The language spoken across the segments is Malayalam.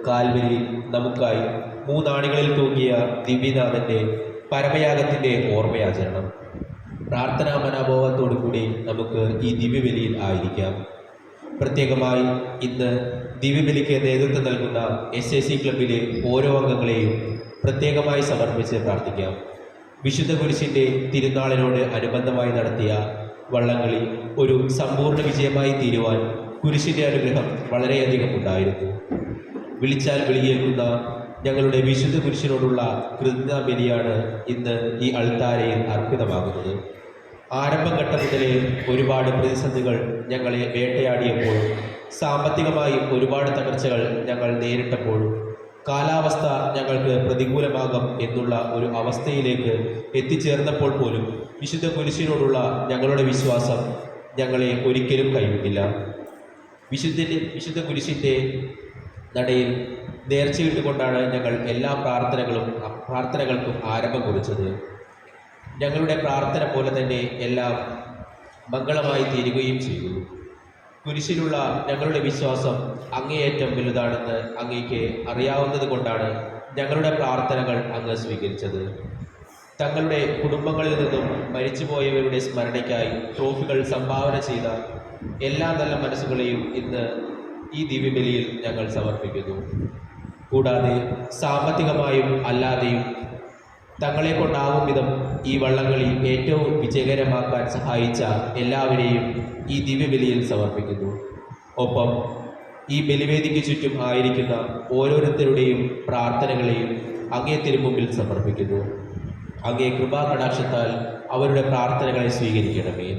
കാൽവരിയിൽ നമുക്കായി മൂന്നാണികളിൽ തൂങ്ങിയ ദിവ്യനാഥൻ്റെ പരമയാഗത്തിൻ്റെ ഓർമ്മയാചരണം. പ്രാർത്ഥനാ മനോഭാവത്തോടു കൂടി നമുക്ക് ഈ ദിവ്യബലിയിൽ ആയിരിക്കാം. പ്രത്യേകമായി ഇന്ന് ദിവ്യബലിക്ക് നേതൃത്വം നൽകുന്ന SAC ക്ലബിലെ ഓരോ അംഗങ്ങളെയും പ്രത്യേകമായി സമർപ്പിച്ച് പ്രാർത്ഥിക്കാം. വിശുദ്ധ കുരിശിൻ്റെ തിരുനാളിനോട് അനുബന്ധമായി നടത്തിയ വള്ളംകളി ഒരു സമ്പൂർണ്ണ വിജയമായി തീരുവാൻ കുരിശിൻ്റെ അനുഗ്രഹം വളരെയധികം ഉണ്ടായിരുന്നു. വിളിച്ചാൽ വിളിയേൽക്കുന്ന ഞങ്ങളുടെ വിശുദ്ധ കുരിശിനോടുള്ള കൃതജ്ഞതാ ബലിയാണ് ഇന്ന് ഈ അൾത്താരയിൽ അർപ്പിതമാകുന്നത്. ആരംഭഘട്ടം മുതലേ ഒരുപാട് പ്രതിസന്ധികൾ ഞങ്ങളെ വേട്ടയാടിയപ്പോഴും സാമ്പത്തികമായി ഒരുപാട് തകർച്ചകൾ ഞങ്ങൾ നേരിട്ടപ്പോഴും കാലാവസ്ഥ ഞങ്ങൾക്ക് പ്രതികൂലമാകും എന്നുള്ള ഒരു അവസ്ഥയിലേക്ക് എത്തിച്ചേർന്നപ്പോൾ പോലും വിശുദ്ധ കുരിശിനോടുള്ള ഞങ്ങളുടെ വിശ്വാസം ഞങ്ങളെ ഒരിക്കലും കൈവിട്ടില്ല. വിശുദ്ധ കുരിശിൻ്റെ നടയിൽ നേർച്ചയിട്ടുകൊണ്ടാണ് ഞങ്ങൾ എല്ലാ പ്രാർത്ഥനകൾക്കും ആരംഭം കുറിച്ചത്. ഞങ്ങളുടെ പ്രാർത്ഥന പോലെ തന്നെ എല്ലാം മംഗളമായി തീരുകയും ചെയ്തു. കുരിശിലുള്ള ഞങ്ങളുടെ വിശ്വാസം അങ്ങേയറ്റം വലുതാണെന്ന് അങ്ങേക്ക് അറിയാവുന്നത് കൊണ്ടാണ് ഞങ്ങളുടെ പ്രാർത്ഥനകൾ അങ്ങ് സ്വീകരിച്ചത്. തങ്ങളുടെ കുടുംബങ്ങളിൽ നിന്നും മരിച്ചുപോയവരുടെ സ്മരണയ്ക്കായി ട്രോഫികൾ സംഭാവന ചെയ്ത എല്ലാ നല്ല മനസ്സുകളെയും ഇന്ന് ഈ ദിവ്യബലിയിൽ ഞങ്ങൾ സമർപ്പിക്കുന്നു. കൂടാതെ സാമ്പത്തികമായും അല്ലാതെയും തങ്ങളെ കൊണ്ടാവും വിധം ഈ വള്ളംകളി ഏറ്റവും വിജയകരമാക്കാൻ സഹായിച്ച എല്ലാവരെയും ഈ ദിവ്യബലിയിൽ സമർപ്പിക്കുന്നു. ഒപ്പം ഈ ബലിവേദിക്ക് ചുറ്റും ആയിരിക്കുന്ന ഓരോരുത്തരുടെയും പ്രാർത്ഥനകളെയും അങ്ങേ തിരുമുമ്പിൽ സമർപ്പിക്കുന്നു. അങ്ങേ കൃപാകടാക്ഷത്താൽ അവരുടെ പ്രാർത്ഥനകളെ സ്വീകരിക്കണമേ.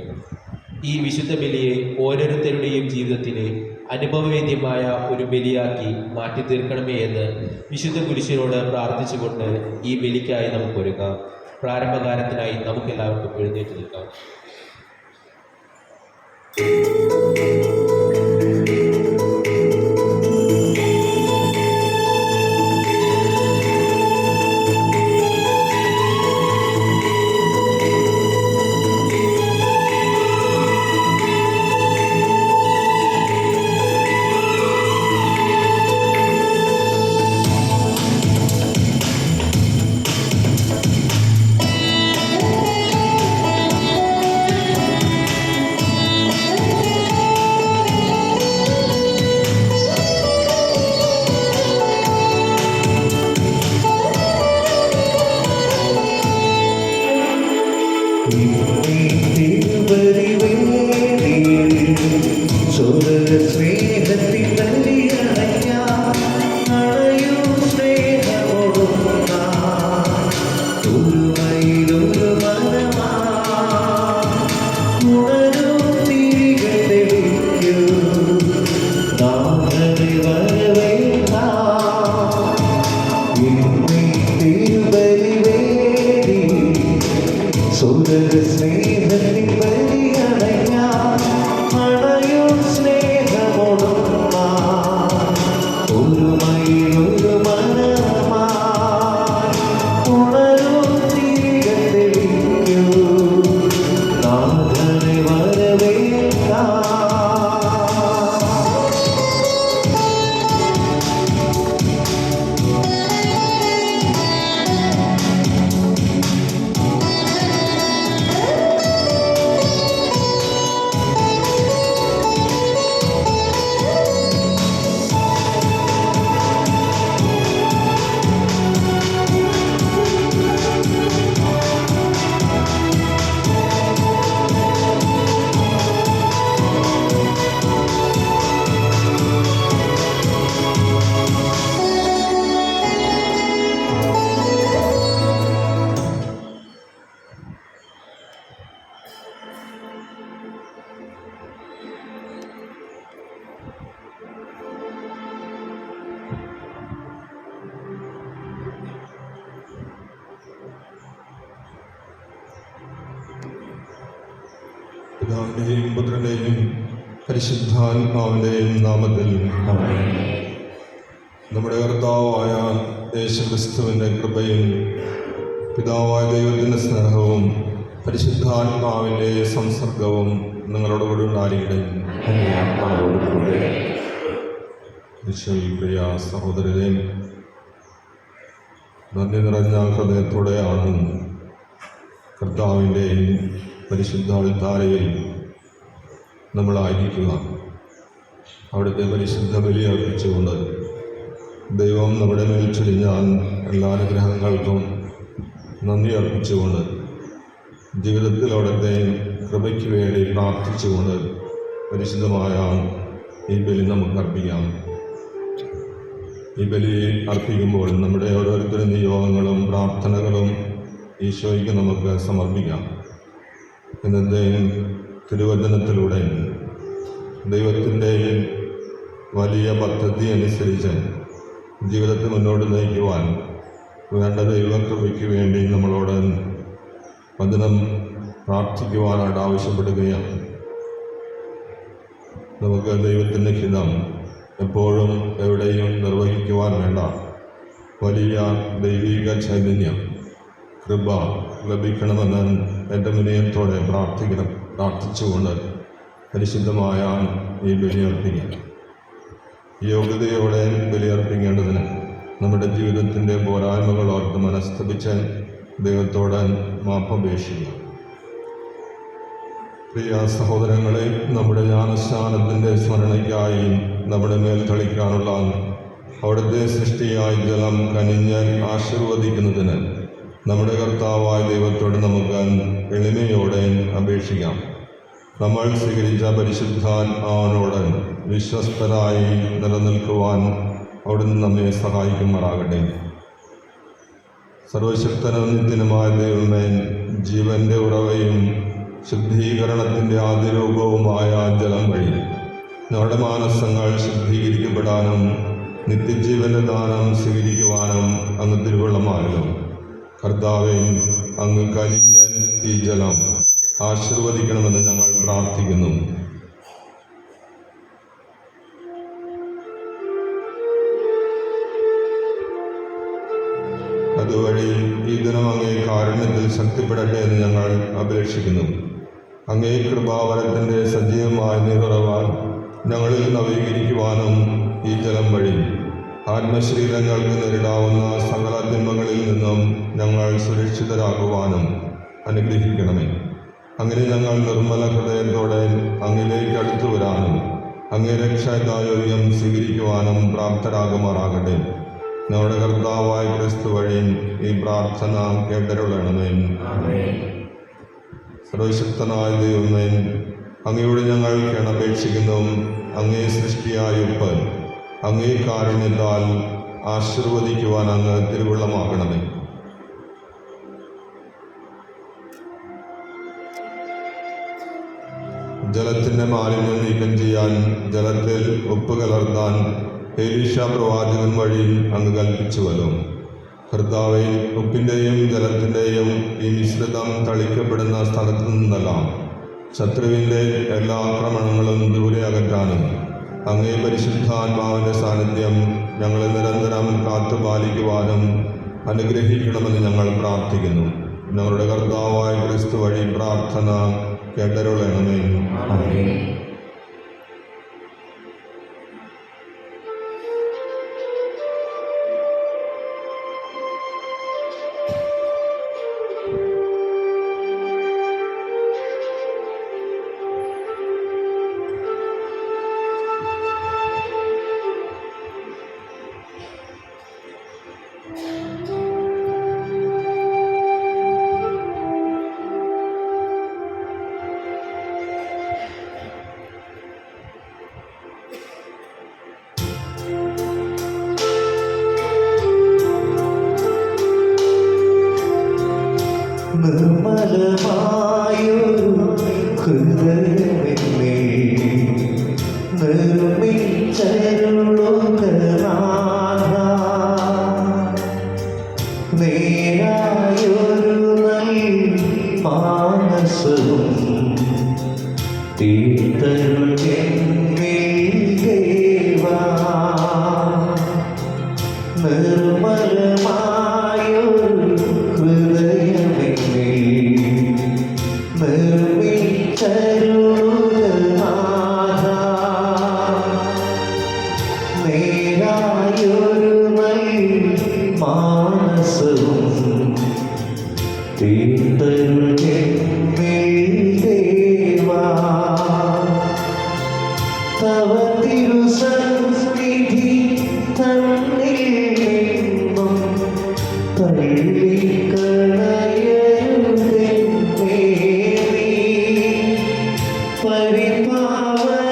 ഈ വിശുദ്ധ ബലിയെ ഓരോരുത്തരുടെയും ജീവിതത്തിലെ അനുഭവവേദ്യമായ ഒരു ബലിയാക്കി മാറ്റി തീർക്കണമേ എന്ന് വിശുദ്ധ കുരിശിനോട് പ്രാർത്ഥിച്ചുകൊണ്ട് ഈ ബലിക്കായി നമുക്കൊരുങ്ങാം. പ്രാരംഭകാലത്തിനായി നമുക്കെല്ലാവർക്കും എഴുന്നേറ്റ് നിൽക്കാം. പിതാവിന്റെയും പുത്രന്റെയും പരിശുദ്ധാത്മാവിന്റെയും നാമത്തിൽ നമ്മുടെ കർത്താവായ യേശുക്രിസ്തുവിൻ്റെ കൃപയും പിതാവായ ദൈവത്തിൻ്റെ സ്നേഹവും പരിശുദ്ധാത്മാവിൻ്റെ സംസർഗവും നിങ്ങളോടുകൂടി ഉണ്ടായിരിക്കട്ടെ. ഈശോയിൽ പ്രിയ സഹോദരരെ, നന്ദി നിറഞ്ഞ ഹൃദയത്തോടെയാണ് കർത്താവിൻ്റെ പരിശുദ്ധ അൾത്താരയിൽ നമ്മളായിരിക്കുക. അവിടുത്തെ പരിശുദ്ധ ബലി അർപ്പിച്ചുകൊണ്ട് ദൈവം നമ്മുടെ മേൽ ചൊരിഞ്ഞ എല്ലാ അനുഗ്രഹങ്ങൾക്കും നന്ദി അർപ്പിച്ചുകൊണ്ട് ജീവിതത്തിൽ അവിടുത്തെ കൃപയ്ക്ക് വേണ്ടി പ്രാർത്ഥിച്ചുകൊണ്ട് പരിശുദ്ധമായ ഈ ബലി നമുക്ക് അർപ്പിക്കാം. ഈ ബലി അർപ്പിക്കുമ്പോൾ നമ്മുടെ ഓരോരുത്തരും നിയോഗങ്ങളും പ്രാർത്ഥനകളും ഈശോയ്ക്ക് നമുക്ക് സമർപ്പിക്കാം. ഇന്നത്തെ തിരുവചനത്തിലൂടെ ദൈവത്തിൻ്റെ വലിയ പദ്ധതി അനുസരിച്ച് ജീവിതത്തെ മുന്നോട്ട് നയിക്കുവാൻ വേണ്ട ദൈവകൃപയ്ക്ക് വേണ്ടി നമ്മളോട് വചനം പ്രാർത്ഥിക്കുവാനായിട്ട് ആവശ്യപ്പെടുകയാണ്. നമുക്ക് ദൈവത്തിൻ്റെ ഹിതം എപ്പോഴും എവിടെയും നിർവഹിക്കുവാൻ വേണ്ട വലിയ ദൈവിക ചൈതന്യം കൃപ ലഭിക്കണമെന്ന് എൻ്റെ വിനയത്തോടെ പ്രാർത്ഥിച്ചുകൊണ്ട് പരിശുദ്ധമായ ഈ ബലിയർപ്പിക്കുക. യോഗ്യതയോടെ ബലിയർപ്പിക്കേണ്ടതിന് നമ്മുടെ ജീവിതത്തിൻ്റെ പോരായ്മകൾ ഓർത്ത് മനസ്തപിച്ച് ദൈവത്തോട് മാപ്പപേക്ഷിക്കുക. പ്രിയ സഹോദരങ്ങളെ, നമ്മുടെ ജ്ഞാനസ്നാനത്തിൻ്റെ സ്മരണയ്ക്കായി നമ്മുടെ മേൽ തളിക്കാനുള്ള അവിടുത്തെ സൃഷ്ടിയായ ജലം കനിഞ്ഞ് ആശീർവദിക്കുന്നതിന് നമ്മുടെ കർത്താവായ ദൈവത്തോട് നമുക്ക് എളിമയോടെ അപേക്ഷിക്കാം. നമ്മൾ സ്വീകരിച്ച പരിശുദ്ധാത്മാവിനോട് വിശ്വസ്തരായി നിലനിൽക്കുവാൻ അവിടുന്ന് നമ്മെ സഹായിക്കുമാറാകട്ടെ. സർവശക്തനും നിത്യനുമായ ദൈവമേ, ജീവൻ്റെ ഉറവയും ശുദ്ധീകരണത്തിൻ്റെ ആദിരൂപവുമായ ജലം വഴി നമ്മുടെ മാനസങ്ങൾ ശുദ്ധീകരിക്കപ്പെടാനും നിത്യജീവൻ്റെ ദാനം സ്വീകരിക്കുവാനും അങ്ങ് തിരുവള്ളമാകണം. കർത്താവേ, അങ്ങ് കനിഞ്ഞ ഈ ജലം ആശീർവദിക്കണമെന്ന് ഞങ്ങൾ പ്രാർത്ഥിക്കുന്നു. അതുവഴി ഈ ദിനം അങ്ങേ കാരുണ്യത്തിൽ ശക്തിപ്പെടട്ടെ എന്ന് ഞങ്ങൾ അപേക്ഷിക്കുന്നു. അങ്ങേ കൃപാവരത്തിൻ്റെ സജീവമായ നിറവാൻ ഞങ്ങളിൽ നവീകരിക്കുവാനും ഈ ജലം വഴി ആത്മശരീരങ്ങൾക്ക് നേരിടാവുന്ന സകല തിന്മകളിൽ നിന്നും ഞങ്ങൾ സുരക്ഷിതരാകുവാനും അനുഗ്രഹിക്കണമേ. അങ്ങനെ ഞങ്ങൾ നിർമ്മല ഹൃദയത്തോടെ അങ്ങിലേക്ക് അടുത്തു വരാനും അങ്ങേ രക്ഷാദായോഗ്യം സ്വീകരിക്കുവാനും പ്രാപ്തരാകുമാറാകട്ടെ. ഞങ്ങളുടെ കർത്താവായ ക്രിസ്തു വഴി ഈ പ്രാർത്ഥന കേട്ടരുളണമേ. സർവശക്തനായ ദൈവമേ, അങ്ങയോട് ഞങ്ങൾ കേണപേക്ഷിക്കുന്നു. അങ്ങേ സൃഷ്ടിയായ ഉപ്പ് അങ്ങേ കാരുണ്യത്താൽ ആശീർവദിക്കുവാൻ അങ്ങ് തിരുവുള്ളമാക്കണമേ. ജലത്തിൻ്റെ മാലിന്യം നീക്കം ചെയ്യാൻ ജലത്തിൽ ഉപ്പ് കലർത്താൻ എലീശ പ്രവാചകൻ വഴി അങ്ങ് കൽപ്പിച്ചുവല്ലോ. കർത്താവേ, ഉപ്പിൻ്റെയും ജലത്തിൻ്റെയും ഈ മിശ്രിതം തളിക്കപ്പെടുന്ന സ്ഥലത്തു നിന്നെല്ലാം ശത്രുവിൻ്റെ എല്ലാ ആക്രമണങ്ങളും ദൂരെ അകറ്റാനും അങ്ങേ പരിശുദ്ധാത്മാവിൻ്റെ സാന്നിധ്യം ഞങ്ങളെ നിരന്തരം കാത്തുപാലിക്കുവാനും അനുഗ്രഹിക്കണമെന്ന് ഞങ്ങൾ പ്രാർത്ഥിക്കുന്നു. ഞങ്ങളുടെ കർത്താവായ ക്രിസ്തു വഴി പ്രാർത്ഥന കേട്ടരുളണമേ. നിർമ്മലമായൊരു ഹൃദയമെന്നേ നിർമ്മിച്ചരുളുക നാഥ. നേരായൊരു മാനസവും തീർത്തരുളെന്നിൽ ദേവാ. നിർമ്മലമായൊരു ഹൃദയമെന്നേ നിർമ്മിച്ചരുളുക നാഥ. ദേവാ തവ തിരുസന്നിധി തന്നിൽ നിന്നും തള്ളിക്കളയരുതേ പരിപാവനരേ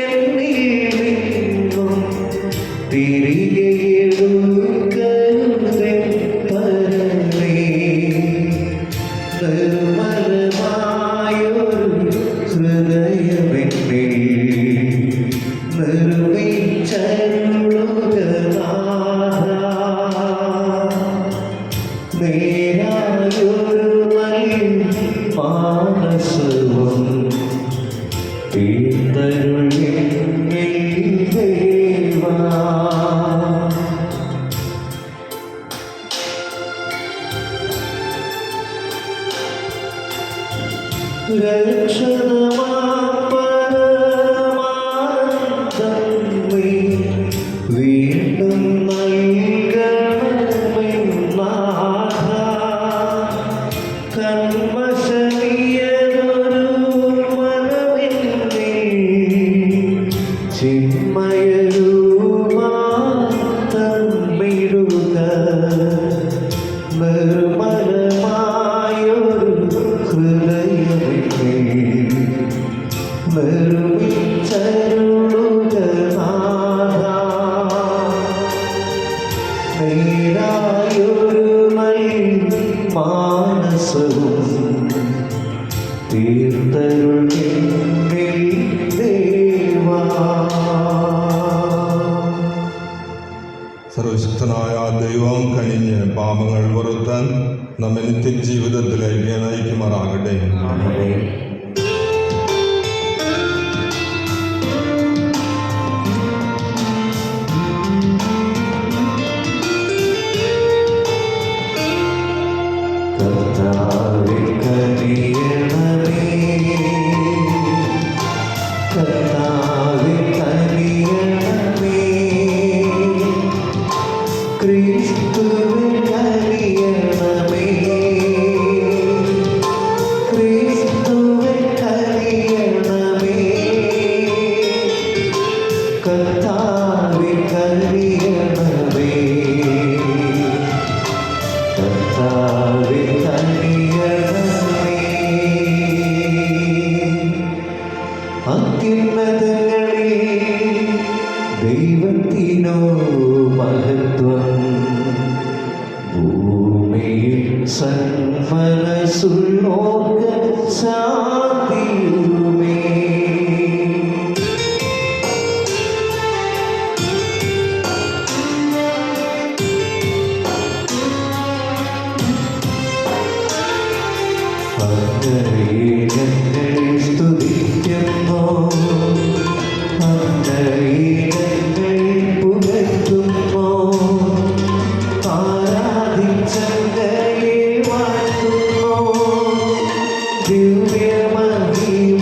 എന്നിൽ നിന്നും തിരികെ എടുക്കരുതേ പരമേ നിർമ്മലമായൊരു ഹൃദയമെന്നിൽ നിർമ്മിച്ചരുളുക നാഥാ. നേരായൊരു മാനസവും തീർത്തരുളിൽ ദേവാ. രക്ഷണമാപരമാനന്ദമേ വീണ്ടും നൽകണമെന്നാഥാ. കന്മഷമീയതൊരു മനമെന്നിൽ ചിന്മയരൂപാന്തമിടുക. നിർമ്മലമായൊരു ഹൃദയമെന്നിൽ നിർമ്മിച്ചരുളുക നാഥാ. നേരായൊരു മാനസവും തീർത്തരുളിൽ ദേവാ. സർവശക്തനായ ദൈവം കനിഞ്ഞ് പാപങ്ങൾ പുറത്താൻ നമ്മെ നിത്യജീവിതത്തിലേക്ക് നയിക്കുമാറാകട്ടെ. ആമേൻ. കർത്താവേ കനിയണമേ, കർത്താവേ കനിയണമേ, ക്രിസ്തുവേ കനിയണമേ, ക്രിസ്തുവേ കനിയണമേ, കർത്താവേ കനിയണമേ, കർത്താവേ കനിയണമേ. അത്യുന്നതങ്ങളിൽ ദൈവത്തിനോ മഹത്വം, ഭൂമിയിൽ സന്മനസ്സുള്ളോർക്ക് ശാന്തിയുമേ. അങ്ങയെ ഞങ്ങൾ സ്തുതിക്കുന്നു, അങ്ങയെ ഞങ്ങൾ പുകഴ്ത്തുന്നു, ആരാധിച്ചങ്ങയെ വാഴ്ത്തുന്നു, ദിവ്യമഹിമകൾ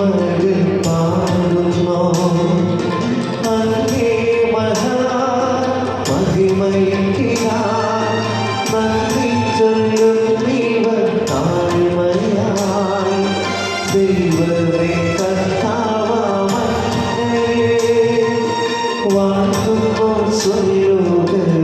പാടുന്നു. അങ്ങേ മഹാമഹിമയ്ക്കായി നന്ദി ചൊല്ലുന്നീവർ താഴ്മയായി. ദൈവമേ കർത്താവങ്ങയെ വാഴ്ത്തുന്നു സ്വലോകരാജനേ.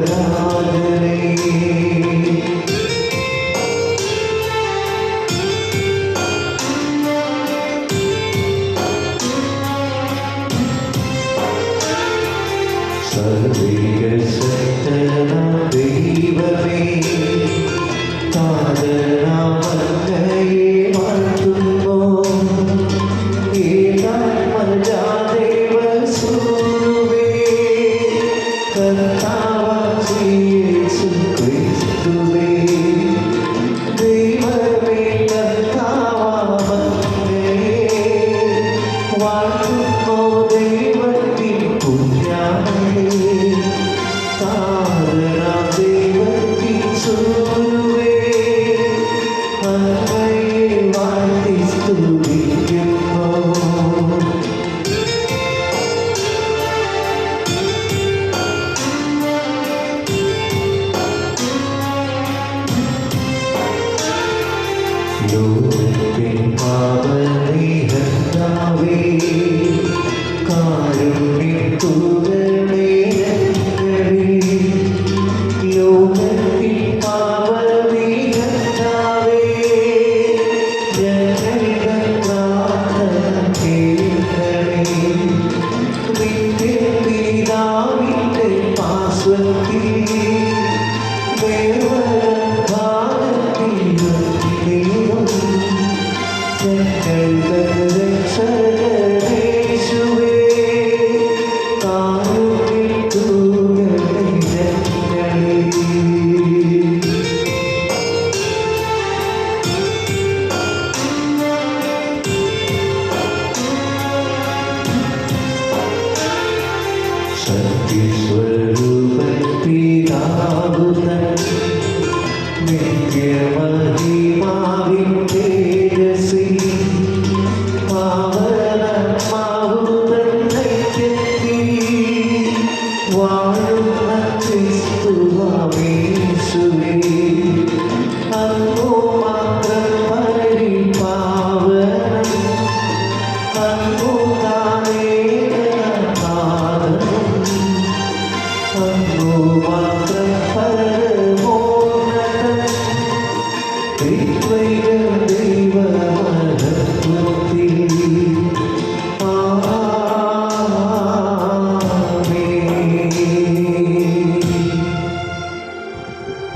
സർവ്വശക്തനാം ദൈവമേ, താരനാമങ്ങയെ വാഴ്ത്തുന്നു. ഏകാത്മജാദേവസൂനുവേ, കർത്താവായ യേശുക്രിസ്തുവേ, ദൈവമേ കർത്താവങ്ങയെ വാഴ്ത്തുന്നു. ദൈവത്തിൻ പുണ്യാളനേ, താരനാം ദൈവത്തിൻ സൂനുവേ, അങ്ങയെ വാഴ്ത്തി സ്തുതിക്കുന്നു.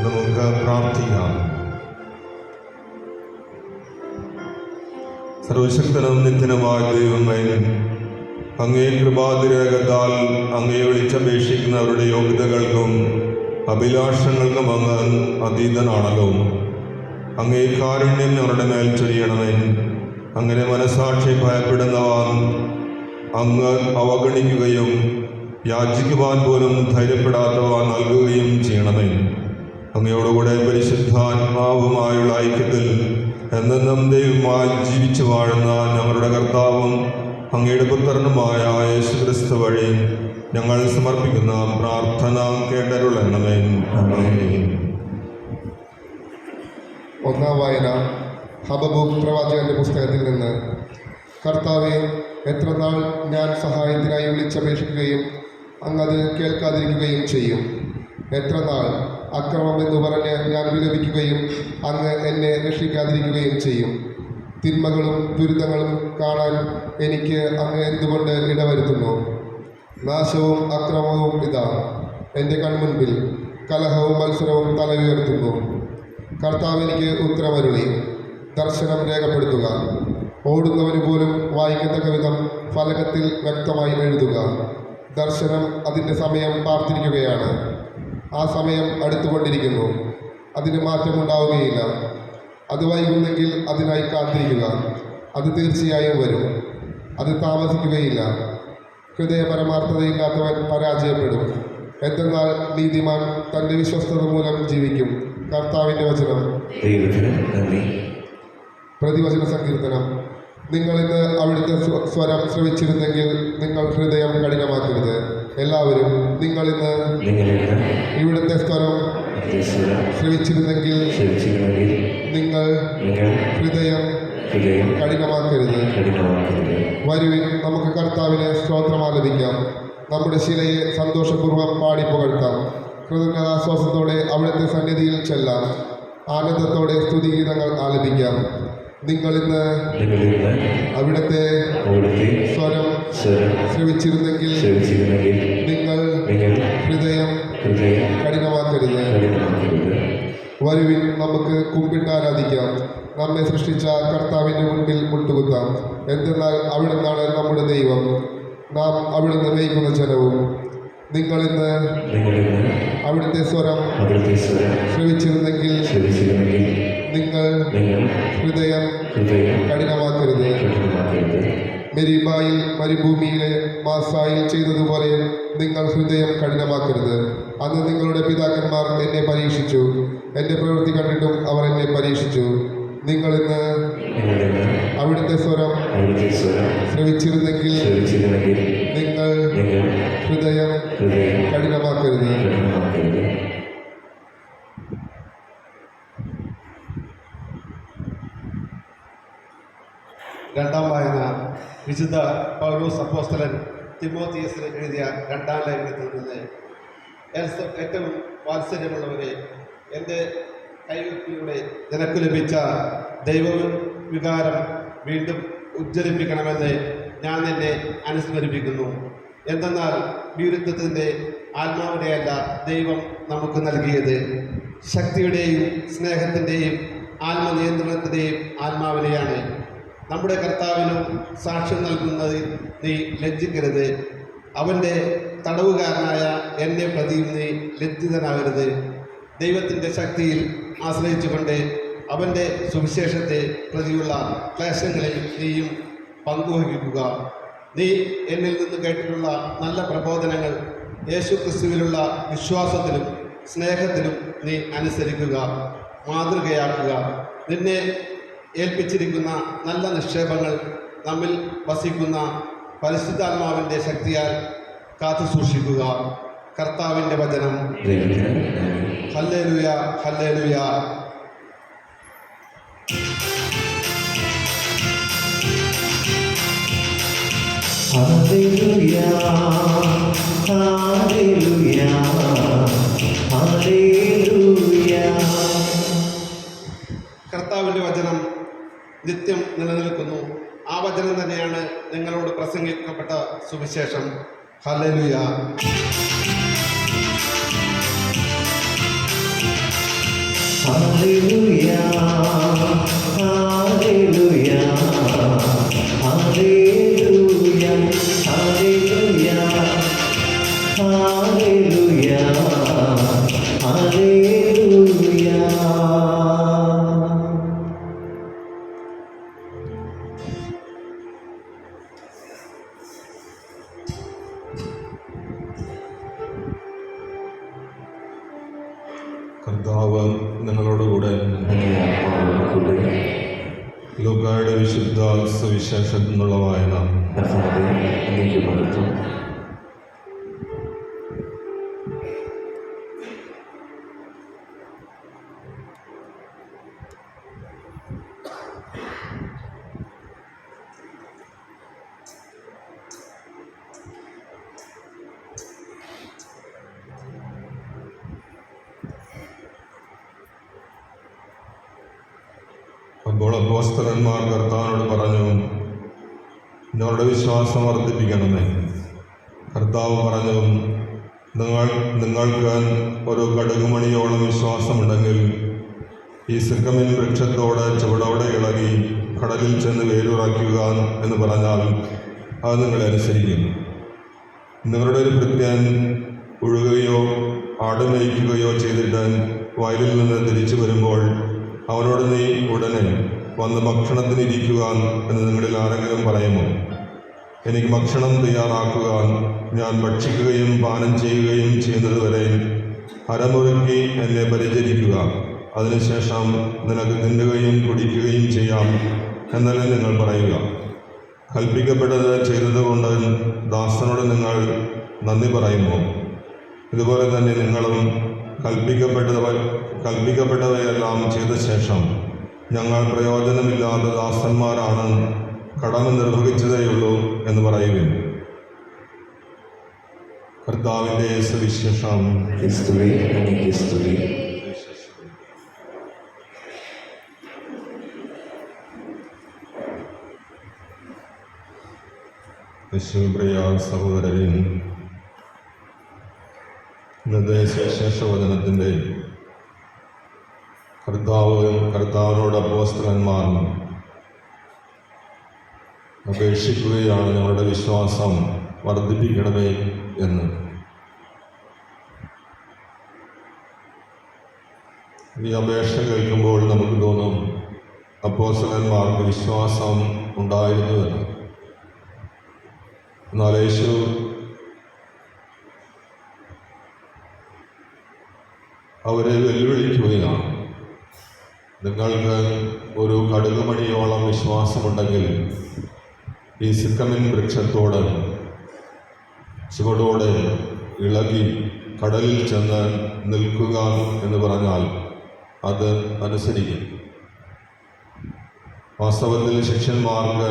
നമുക്ക് പ്രാർത്ഥിക്കാം. സർവശക്തനും നിത്യനുമായ ദൈവമേ, അങ്ങേ കൃപാതിരേഖത്താൽ അങ്ങയെ വിളിച്ചപേക്ഷിക്കുന്നവരുടെ യോഗ്യതകൾക്കും അഭിലാഷങ്ങൾക്കും അങ്ങ് അതീതനാണല്ലോ. അങ്ങേ കാരുണ്യം അവരുടെ മേൽ ചൊരിയണമേ. അങ്ങനെ മനസാക്ഷി ഭയപ്പെടുന്നവൻ അങ്ങ് അവഗണിക്കുകയും യാചിക്കുവാൻ പോലും ധൈര്യപ്പെടാത്തവ നൽകുകയും ചെയ്യണമേ. അങ്ങയോടുകൂടെ പരിശുദ്ധാത്മാവുമായുള്ള ഐക്യത്തിൽ എന്നെന്നും ദൈവമായി ജീവിച്ചു വാഴുന്ന ഞങ്ങളുടെ കർത്താവും അങ്ങയുടെ പുത്രനുമായ യേശുക്രിസ്തു വഴി ഞങ്ങൾ സമർപ്പിക്കുന്ന പ്രാർത്ഥന കേട്ടരുളണമേ. ഒന്നാം വായന ഹബക്കൂക്ക് പ്രവാചകന്റെ പുസ്തകത്തിൽ നിന്ന്. കർത്താവെ, എത്ര നാൾ ഞാൻ സഹായത്തിനായി വിളിച്ചപേക്ഷിക്കുകയും അങ്ങത് കേൾക്കാതിരിക്കുകയും ചെയ്യും? എത്ര നാൾ അക്രമം എന്ന് പറഞ്ഞ് ഞാൻ വിലപിക്കുകയും അങ്ങ് എന്നെ രക്ഷിക്കാതിരിക്കുകയും ചെയ്യും? തിന്മകളും ദുരിതങ്ങളും കാണാൻ എനിക്ക് അങ്ങ് എന്തുകൊണ്ട് ഇടവരുത്തുന്നു? നാശവും അക്രമവും ഇതാ എൻ്റെ കൺമുൻപിൽ, കലഹവും മത്സരവും തല ഉയർത്തുന്നു. കർത്താവ് എനിക്ക് ഉത്തരമരുളി, ദർശനം രേഖപ്പെടുത്തുക. ഓടുന്നവന് പോലും വായിക്കത്തക്ക വിധം ഫലകത്തിൽ വ്യക്തമായി എഴുതുക. ദർശനം അതിൻ്റെ സമയം പാർത്തിരിക്കുകയാണ്. ആ സമയം അടുത്തുകൊണ്ടിരിക്കുന്നു. അതിന് മാറ്റമുണ്ടാവുകയില്ല. അത് വൈകുന്നെങ്കിൽ അതിനായി കാത്തിരിക്കുക. അത് തീർച്ചയായും വരും. അത് താമസിക്കുകയില്ല. ഹൃദയപരമാർത്ഥതയില്ലാത്തവൻ പരാജയപ്പെടും. എന്തെന്നാൽ നീതിമാൻ തൻ്റെ വിശ്വസ്തത മൂലം ജീവിക്കും. കർത്താവിൻ്റെ വചനം. പ്രതിവചന സങ്കീർത്തനം. നിങ്ങളിന്ന് അവിടുത്തെ സ്വരം ശ്രവിച്ചിരുന്നെങ്കിൽ നിങ്ങൾ ഹൃദയം കഠിനമാക്കരുത്. എല്ലാവരും നിങ്ങളിന്ന് ഇവിടുത്തെ സ്വരം ശ്രവിച്ചിരുന്നെങ്കിൽ നിങ്ങൾ ഹൃദയം കഠിനമാക്കരുത്. വരുവിൻ, നമുക്ക് കർത്താവിനെ സ്തോത്രമാലപിക്കാം. നമ്മുടെ ശിലയെ സന്തോഷപൂർവ്വം പാടിപ്പുകഴ്ത്താം. കൃതജ്ഞതാശ്വാസത്തോടെ അവിടുത്തെ സന്നിധിയിൽ ചെല്ലാം. ആനന്ദത്തോടെ സ്തുതിഗീതങ്ങൾ ആലപിക്കാം. നിങ്ങളിന്ന് അവിടുത്തെ സ്വരം ശ്രവിച്ചിരുന്നെങ്കിൽ നിങ്ങൾ ഹൃദയം കഠിനമാക്കരുത്. വരുവിൻ, നമുക്ക് കുമ്പിട്ടാരാധിക്കാം. നമ്മെ സൃഷ്ടിച്ച കർത്താവിൻ്റെ മുൻപിൽ മുട്ടുകുത്താം. എന്തെന്നാൽ അവിടുന്നാണ് നമ്മുടെ ദൈവം, നാം അവിടുന്ന് മേയ്ക്കുന്ന ജനവും. നിങ്ങളിന്ന് അവിടുത്തെ സ്വരം ശ്രവിച്ചിരുന്നെങ്കിൽ നിങ്ങൾ ഹൃദയം കഠിനമാക്കരുത്. മെരീബായിൽ മരുഭൂമിയിലെ മാസായിൽ ചെയ്തതുപോലെ നിങ്ങൾ ഹൃദയം കഠിനമാക്കരുത്. അന്ന് നിങ്ങളുടെ പിതാക്കന്മാർ എന്നെ പരീക്ഷിച്ചു. എൻ്റെ പ്രവൃത്തി കണ്ടിട്ടും അവർ എന്നെ പരീക്ഷിച്ചു. നിങ്ങളിന്ന് അവിടുത്തെ സ്വരം ശ്രവിച്ചിരുന്നെങ്കിൽ നിങ്ങൾ ഹൃദയം കഠിനമാക്കരുത്. രണ്ടാം വായന വിശുദ്ധ പൗലോസ് അപ്പോസ്തലൻ തിമോത്തിയസിന് എഴുതിയ രണ്ടാം ലേഖനത്തിൽ നിന്ന്. ഏറ്റവും വാത്സല്യമുള്ളവരെ, എൻ്റെ കൈവപ്പിലൂടെ നിനക്ക് ലഭിച്ച ദൈവവികാരം വീണ്ടും ഉജ്ജ്വലിപ്പിക്കണമെന്ന് ഞാൻ നിന്നെ അനുസ്മരിപ്പിക്കുന്നു. എന്തെന്നാൽ വിരുദ്ധത്തിൻ്റെ ആത്മാവിനെയല്ല ദൈവം നമുക്ക് നൽകിയത്, ശക്തിയുടെയും സ്നേഹത്തിൻ്റെയും ആത്മനിയന്ത്രണത്തിൻ്റെയും ആത്മാവിനെയാണ്. നമ്മുടെ കർത്താവിനും സാക്ഷ്യം നൽകുന്നതിൽ നീ ലജ്ജിക്കരുത്. അവൻ്റെ തടവുകാരനായ എന്നെ പ്രതിയും നീ ലജ്ജിതനാകരുത്. ദൈവത്തിൻ്റെ ശക്തിയിൽ ആശ്രയിച്ചുകൊണ്ട് അവൻ്റെ സുവിശേഷത്തെ പ്രതിയുള്ള ക്ലേശങ്ങളിൽ നീയും പങ്കുവഹിക്കുക. നീ എന്നിൽ നിന്ന് കേട്ടിട്ടുള്ള നല്ല പ്രബോധനങ്ങൾ യേശു ക്രിസ്തുവിലുള്ള വിശ്വാസത്തിലും സ്നേഹത്തിലും നീ അനുസരിക്കുക, മാതൃകയാക്കുക. നിന്നെ ഏൽപ്പിച്ചിരിക്കുന്ന നല്ല നിക്ഷേപങ്ങൾ നമ്മിൽ വസിക്കുന്ന പരിശുദ്ധാത്മാവിൻ്റെ ശക്തിയാൽ കാത്തു സൂക്ഷിക്കുക. കർത്താവിൻ്റെ വചനം. Hallelujah, hallelujah. Hallelujah, hallelujah, hallelujah. കർത്താവിൻ്റെ വചനം നിത്യം നിലനിൽക്കുന്നു. ആ വചനം തന്നെയാണ് നിങ്ങളോട് പ്രസംഗിക്കപ്പെട്ട സുവിശേഷം. Hallelujah. Hallelujah, hallelujah, hallelujah, hallelujah, hallelujah, hallelujah. കർത്താവ് നിങ്ങളോടുകൂടെ. ലൂക്കായുടെ വിശുദ്ധ സുവിശേഷത്തിൽ നിന്നുള്ള വായന. അപ്പോൾ അപ്പോസ്തലന്മാർ കർത്താവിനോട് പറഞ്ഞു, ഞങ്ങളുടെ വിശ്വാസം വർദ്ധിപ്പിക്കണമേ. കർത്താവ് പറഞ്ഞു, നിങ്ങൾക്ക് ഒരു കടുകുമണിയോളം വിശ്വാസമുണ്ടെങ്കിൽ ഈ സിക്കമിൻ വൃക്ഷത്തോട് ചുവടോടെ ഇളകി കടലിൽ ചെന്ന് വേരുറയ്ക്കുക എന്ന് പറഞ്ഞാൽ അത് നിങ്ങളെ അനുസരിക്കും. നിങ്ങളുടെ ഒരു ഭൃത്യൻ ഉഴുകുകയോ ആടുമേയ്ക്കുകയോ ചെയ്തിട്ട് വയലിൽ നിന്ന് തിരിച്ചു വരുമ്പോൾ അവനോട് നീ ഉടനെ വന്ന് ഭക്ഷണത്തിന് ഇരിക്കുക എന്ന് നിങ്ങളിൽ ആരെങ്കിലും പറയുമോ? എനിക്ക് ഭക്ഷണം തയ്യാറാക്കുക, ഞാൻ ഭക്ഷിക്കുകയും പാനം ചെയ്യുകയും ചെയ്യുന്നതുവരെ അരമുറുക്കി എന്നെ പരിചരിക്കുക, അതിനുശേഷം നിനക്ക് തിന്നുകയും കുടിക്കുകയും ചെയ്യാം എന്നല്ലേ നിങ്ങൾ പറയുക. കൽപ്പിക്കപ്പെട്ടത് ചെയ്തതുകൊണ്ട് ദാസനോട് നിങ്ങൾ നന്ദി പറയുമോ? ഇതുപോലെ തന്നെ നിങ്ങളും കൽപ്പിക്കപ്പെട്ടവയെല്ലാം ചെയ്ത ശേഷം ഞങ്ങൾ പ്രയോജനമില്ലാത്ത ദാസന്മാരാണ്, കടമ നിർവഹിച്ചതേയുള്ളൂ എന്ന് പറയുവിൻ. കർത്താവിൻ്റെ സുവിശേഷം. പ്രിയ സഹോദരൻ, ഇന്നത്തെ സുവിശേഷ വചനത്തിൻ്റെ കർത്താവിനോട് അപ്പോസ്തലന്മാർ അപേക്ഷിക്കുകയാണ്, ഞങ്ങളുടെ വിശ്വാസം വർദ്ധിപ്പിക്കണമേ എന്ന്. ഈ അപേക്ഷ കേൾക്കുമ്പോൾ നമുക്ക് തോന്നും അപ്പോസ്തലന്മാർക്ക് വിശ്വാസം ഉണ്ടായിരുന്നുവെന്ന്. എന്നാൽ യേശു അവരെ വെല്ലുവിളിക്കുകയാണ്. നിങ്ങൾക്ക് ഒരു കടുകുമണിയോളം വിശ്വാസമുണ്ടെങ്കിൽ ഈ സിക്കമിൻ വൃക്ഷത്തോട് ചുവടോടെ ഇളകി കടലിൽ ചെന്ന് നിൽക്കുക എന്ന് പറഞ്ഞാൽ അത് അനുസരിക്കും. വാസ്തവത്തിൽ ശിഷ്യന്മാർക്ക്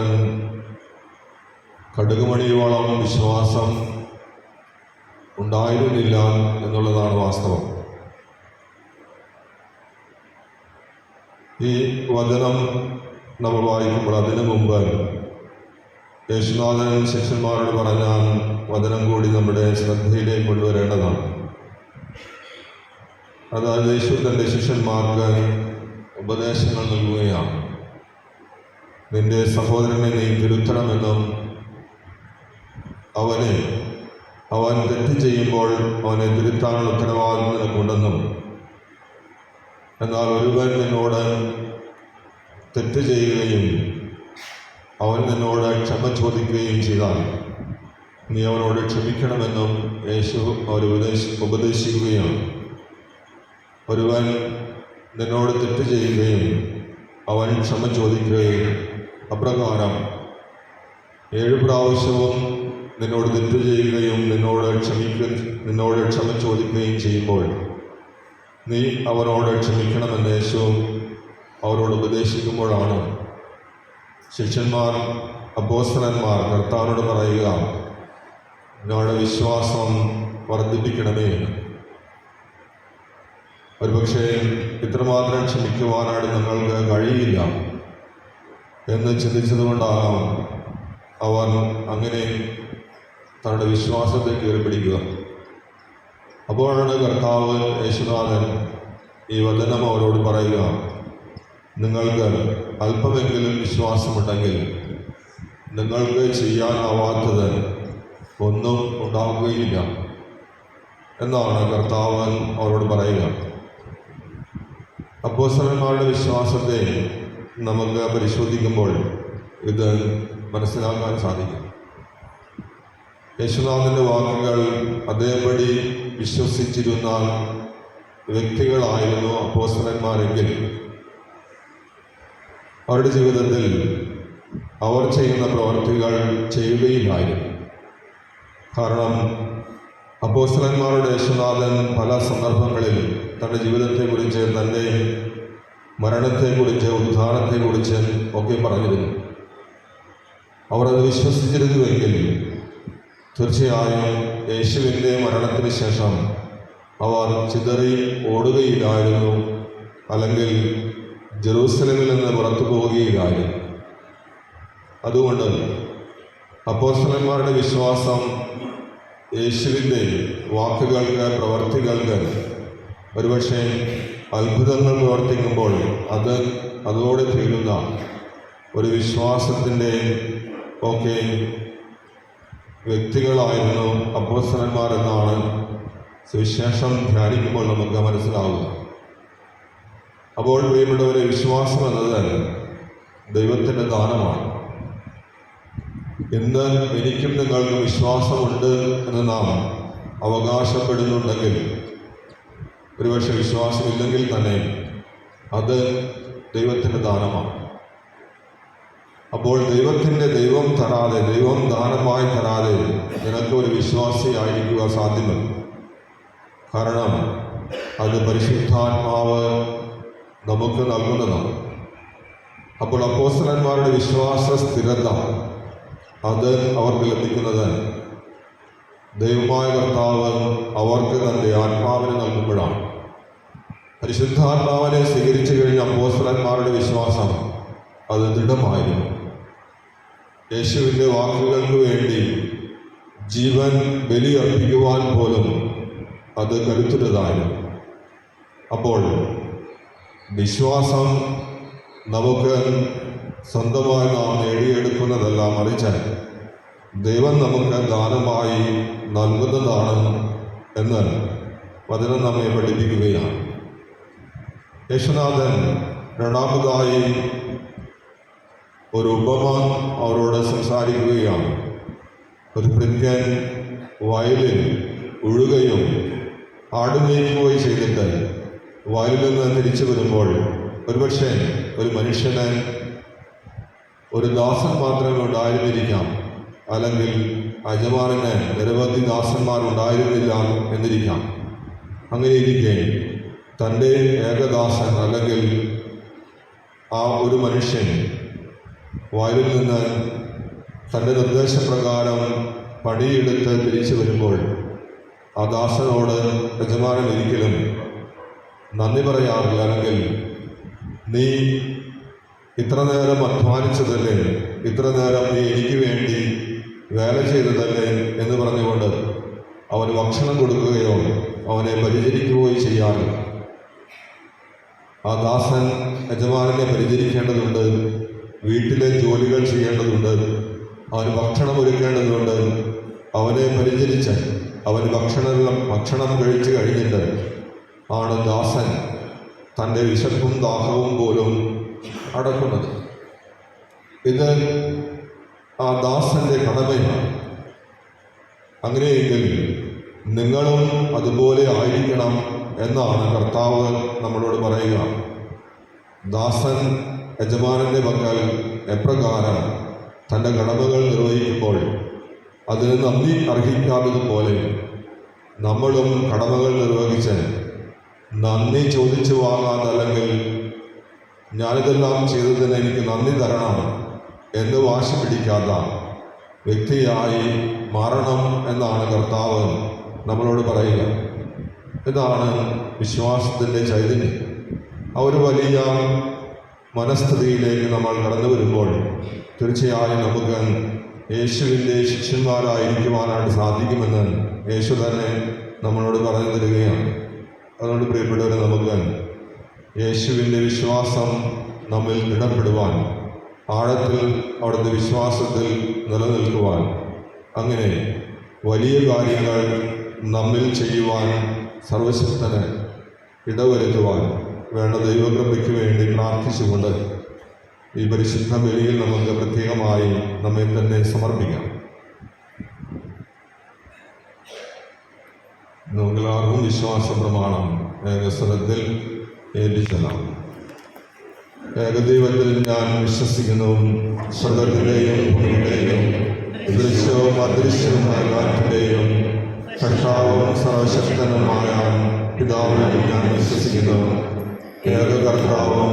കടുകുമണിയോളം വിശ്വാസം ഉണ്ടായിരുന്നില്ല എന്നുള്ളതാണ് വാസ്തവം. ഈ വചനം നമ്മൾ വായിക്കുമ്പോൾ അതിനു മുമ്പ് യേശുനാഥൻ ശിഷ്യന്മാരോട് പറഞ്ഞ വചനം കൂടി നമ്മുടെ ശ്രദ്ധയിലേക്ക് കൊണ്ടുവരേണ്ടതാണ്. അതായത് യേശു തൻ്റെ ശിഷ്യന്മാർക്ക് ഉപദേശങ്ങൾ നൽകുകയാണ്. നിന്റെ സഹോദരനെ നീ തിരുത്തണമെന്നും അവൻ തെറ്റ് ചെയ്യുമ്പോൾ അവനെ തിരുത്താനുള്ള ഉത്തരവാദിത്വം നിനക്കുണ്ടെന്നും, എന്നാൽ ഒരുവൻ നിന്നോട് തെറ്റ് ചെയ്യുകയും അവൻ നിന്നോട് ക്ഷമ ചോദിക്കുകയും ചെയ്താൽ നീ അവനോട് ക്ഷമിക്കണമെന്നും യേശു അവർ ഉപദേശിക്കുകയാണ്. ഒരുവൻ നിന്നോട് തെറ്റ് ചെയ്യുകയും അവൻ ക്ഷമ ചോദിക്കുകയും അപ്രകാരം 7 പ്രാവശ്യവും നിന്നോട് തെറ്റ് ചെയ്യുകയും നിന്നോട് ക്ഷമ ചോദിക്കുകയും ചെയ്യുമ്പോൾ നീ അവനോട് ക്ഷമിക്കണമെന്ന് യേശു അവരോട് ഉപദേശിക്കുമ്പോഴാണ് ശിഷ്യന്മാർ അപ്പോസ്തലന്മാർ കർത്താവിനോട് പറയുക, ഞങ്ങളുടെ വിശ്വാസം വർദ്ധിപ്പിക്കണമേ എന്ന്. ഒരുപക്ഷെ ഇത്രമാത്രം ക്ഷമിക്കുവാനായിട്ട് ഞങ്ങൾക്ക് കഴിയില്ല എന്ന് ചിന്തിച്ചതുകൊണ്ടാകാം അവർ അങ്ങനെ തങ്ങളുടെ വിശ്വാസത്തെ കീഴ്പിടിക്കുക. അപ്പോഴാണ് കർത്താവ് യേശുനാഥൻ ഈ വചനം അവരോട് പറയുക, നിങ്ങൾക്ക് അല്പമെങ്കിലും വിശ്വാസമുണ്ടെങ്കിൽ നിങ്ങൾക്ക് ചെയ്യാനാവാത്തത് ഒന്നും ഉണ്ടാവുകയില്ല എന്നാണ് കർത്താവ് അവരോട് പറയുക. അപ്പോസ്തലന്മാരുടെ വിശ്വാസത്തെ നമുക്ക് പരിശോധിക്കുമ്പോൾ ഇത് മനസ്സിലാക്കാൻ സാധിക്കും. യേശുനാഥൻ്റെ വാക്കുകൾ അതേപടി വിശ്വസിച്ചിരുന്ന വ്യക്തികളായിരുന്നു അപ്പോസ്തലന്മാരെങ്കിൽ അവരുടെ ജീവിതത്തിൽ അവർ ചെയ്യുന്ന പ്രവർത്തികൾ ചെയ്യുകയില്ലായിരുന്നു. കാരണം അപ്പോസ്തലന്മാരുടെ യേശുനാഥൻ പല സന്ദർഭങ്ങളിൽ തൻ്റെ ജീവിതത്തെക്കുറിച്ച്, തൻ്റെ മരണത്തെക്കുറിച്ച്, ഉദ്ധാനത്തെക്കുറിച്ച് ഒക്കെ പറഞ്ഞിരുന്നു. അവർ അത് വിശ്വസിച്ചിരുന്നുവെങ്കിൽ തീർച്ചയായും യേശുവിൻ്റെ മരണത്തിന് ശേഷം അവർ ചിതറി ഓടുകയില്ലായിരുന്നു, അല്ലെങ്കിൽ ജെറൂസലമിൽ നിന്ന് പുറത്തു പോവുകയില്ലായിരുന്നു. അതുകൊണ്ട് അപ്പോസ്തലന്മാരുടെ വിശ്വാസം യേശുവിൻ്റെ വാക്കുകൾക്ക്, പ്രവർത്തികൾക്ക്, ഒരുപക്ഷെ അത്ഭുതങ്ങൾ പ്രവർത്തിക്കുമ്പോൾ അതോടെ തീരുന്ന ഒരു വിശ്വാസത്തിൻ്റെ ഒക്കെ വ്യക്തികളായിരുന്നു അപ്പോസ്തലന്മാരെന്നാണ് സുവിശേഷം ധ്യാനിക്കുമ്പോൾ നമുക്ക് മനസ്സിലാവുക. അപ്പോൾ പ്രിയപ്പെട്ടവരെ, വിശ്വാസം എന്നത് ദൈവത്തിൻ്റെ ദാനമാണ്. ഇന്ന് എനിക്കും നിങ്ങൾക്കും വിശ്വാസമുണ്ട് എന്ന് നാം അവകാശപ്പെടുന്നുണ്ടെങ്കിൽ, ഒരുപക്ഷെ വിശ്വാസമില്ലെങ്കിൽ തന്നെ അത് ദൈവത്തിൻ്റെ ദാനമാണ്. അപ്പോൾ ദൈവം ദാനമായി തരാതെ നിനക്ക് ഒരു വിശ്വാസിയായിരിക്കുക സാധ്യമല്ല. കാരണം അത് പരിശുദ്ധാത്മാവ് നമുക്ക് നൽകുന്നതാണ്. അപ്പോൾ അപ്പോസ്തലന്മാരുടെ വിശ്വാസ സ്ഥിരത അത് അവർക്ക് ലഭിക്കുന്നത് ദൈവമായ കർത്താവ് അവർക്ക് തൻ്റെ ആത്മാവിനെ നൽകുമ്പോഴാണ്. പരിശുദ്ധാത്മാവിനെ സ്വീകരിച്ചു കഴിഞ്ഞ അപ്പോസ്തലന്മാരുടെ വിശ്വാസം അത് ദൃഢമായിരുന്നു. യേശുവിൻ്റെ വാക്കുകൾക്ക് വേണ്ടി ജീവൻ ബലിയർപ്പിക്കുവാൻ പോലും അത് കരുത്തുറ്റതായിരുന്നു. അപ്പോൾ വിശ്വാസം നമുക്ക് സ്വന്തമായി നാം നേടിയെടുക്കുന്നതല്ല, മറിച്ച് ദൈവം നമുക്ക് ദാനമായി നൽകുന്നതാണ് എന്ന് വചനം നമ്മെ പഠിപ്പിക്കുകയാണ്. യേശുനാഥൻ രണ്ടാമതായി ഒരു ഉപമ അവരോട് സംസാരിക്കുകയാണ്. ഒരു ഭൃത്യൻ വയലിൽ ഉഴുകയും ആടുമേയ്ക്കുകയും ചെയ്തിട്ട് വയലിൽ നിന്ന് തിരിച്ചു വരുമ്പോൾ ഒരുപക്ഷെ ഒരു മനുഷ്യന് ഒരു ദാസൻ മാത്രമേ ഉണ്ടായിരുന്നിരിക്കാം, അല്ലെങ്കിൽ യജമാനന് നിരവധി ദാസന്മാരുണ്ടായിരുന്നില്ല എന്നിരിക്കാം. അങ്ങനെ ഇരിക്കെ തൻ്റെ ഏകദാസൻ അല്ലെങ്കിൽ ആ ഒരു മനുഷ്യൻ വയലിൽ നിന്ന് തൻ്റെ നിർദ്ദേശപ്രകാരം പണിയെടുത്ത് തിരിച്ചു വരുമ്പോൾ ആ ദാസനോട് യജമാനൻ ഒരിക്കലും നന്ദി പറയാറില്ല, അല്ലെങ്കിൽ നീ ഇത്ര നേരം അധ്വാനിച്ചതല്ലേ, ഇത്ര നേരം നീ എനിക്ക് വേണ്ടി വേല ചെയ്തതല്ലേ എന്ന് പറഞ്ഞുകൊണ്ട് അവന് ഭക്ഷണം കൊടുക്കുകയോ അവനെ പരിചരിക്കുകയോ ചെയ്യാറില്ല. ആ ദാസൻ യജമാനനെ പരിചരിക്കേണ്ടതുണ്ട്, വീട്ടിലെ ജോലികൾ ചെയ്യേണ്ടതുണ്ട്, അവന് ഭക്ഷണം ഒരുക്കേണ്ടതുണ്ട്. അവനെ പരിചരിച്ച് അവന് ഭക്ഷണം കഴിച്ചു കഴിഞ്ഞിട്ട് ആണ് ദാസൻ തൻ്റെ വിശപ്പും ദാഹവും പോലും അടക്കുന്നത്. ഇത് ആ ദാസൻ്റെ കടമയാണ്. അങ്ങനെയെങ്കിൽ നിങ്ങളും അതുപോലെ ആയിരിക്കണം എന്നാണ് കർത്താവ് നമ്മളോട് പറയുക. ദാസൻ യജമാനൻ്റെ പക്കൽ എപ്രകാരം തൻ്റെ കടമകൾ നിർവഹിക്കുമ്പോൾ അതിന് നന്ദി അർഹിക്കാത്തതുപോലെ നമ്മളും കടമകൾ നിർവഹിച്ച് നന്ദി ചോദിച്ചു വാങ്ങാതെ, അല്ലെങ്കിൽ ഞാനിതെല്ലാം ചെയ്തതിന് എനിക്ക് നന്ദി തരണം എന്ന് വാശി പിടിക്കാത്ത വ്യക്തിയായി മാറണം എന്നാണ് കർത്താവ് നമ്മളോട് പറയുക. ഇതാണ് വിശ്വാസത്തിൻ്റെ ചൈതന്യം. ആ ഒരു വലിയ മനസ്ഥിതിയിലേക്ക് നമ്മൾ കടന്നു വരുമ്പോൾ തീർച്ചയായും നമുക്ക് യേശുവിൻ്റെ ശിഷ്യന്മാരായിരിക്കുവാനായിട്ട് സാധിക്കുമെന്ന് യേശു തന്നെ നമ്മളോട് പറഞ്ഞു തരികയാണ്. അതുകൊണ്ട് പ്രിയപ്പെട്ടവരെ, നമുക്ക് യേശുവിൻ്റെ വിശ്വാസം നമ്മിൽ ഇടപെടുവാൻ, ആഴത്തിൽ അവിടുത്തെ വിശ്വാസത്തിൽ നിലനിൽക്കുവാൻ, അങ്ങനെ വലിയ കാര്യങ്ങൾ നമ്മിൽ ചെയ്യുവാൻ സർവശക്തന് ഇടവരുത്തുവാൻ വേണ്ട ദൈവകൃപയ്ക്ക് വേണ്ടി പ്രാർത്ഥിച്ചുകൊണ്ട് ഈ പരിശുദ്ധ ബലിയിൽ നമുക്ക് പ്രത്യേകമായി നമ്മെ തന്നെ സമർപ്പിക്കാം. നമുക്കെല്ലാവർക്കും വിശ്വാസ പ്രമാണം ഏകസ്വരത്തിൽ ഏൽപ്പിച്ചെല്ലാം. ഏകദൈവത്തിൽ ഞാൻ വിശ്വസിക്കുന്നു, സ്വർഗത്തിൻ്റെയും ഭൂമിയുടെയും ദൃശ്യവും അദൃശ്യവുമായ കാറ്റിൻ്റെയും കർത്താവും സർവശക്തനുമായ പിതാവിനെ ഞാൻ വിശ്വസിക്കുന്നു. ഏകകർത്താവും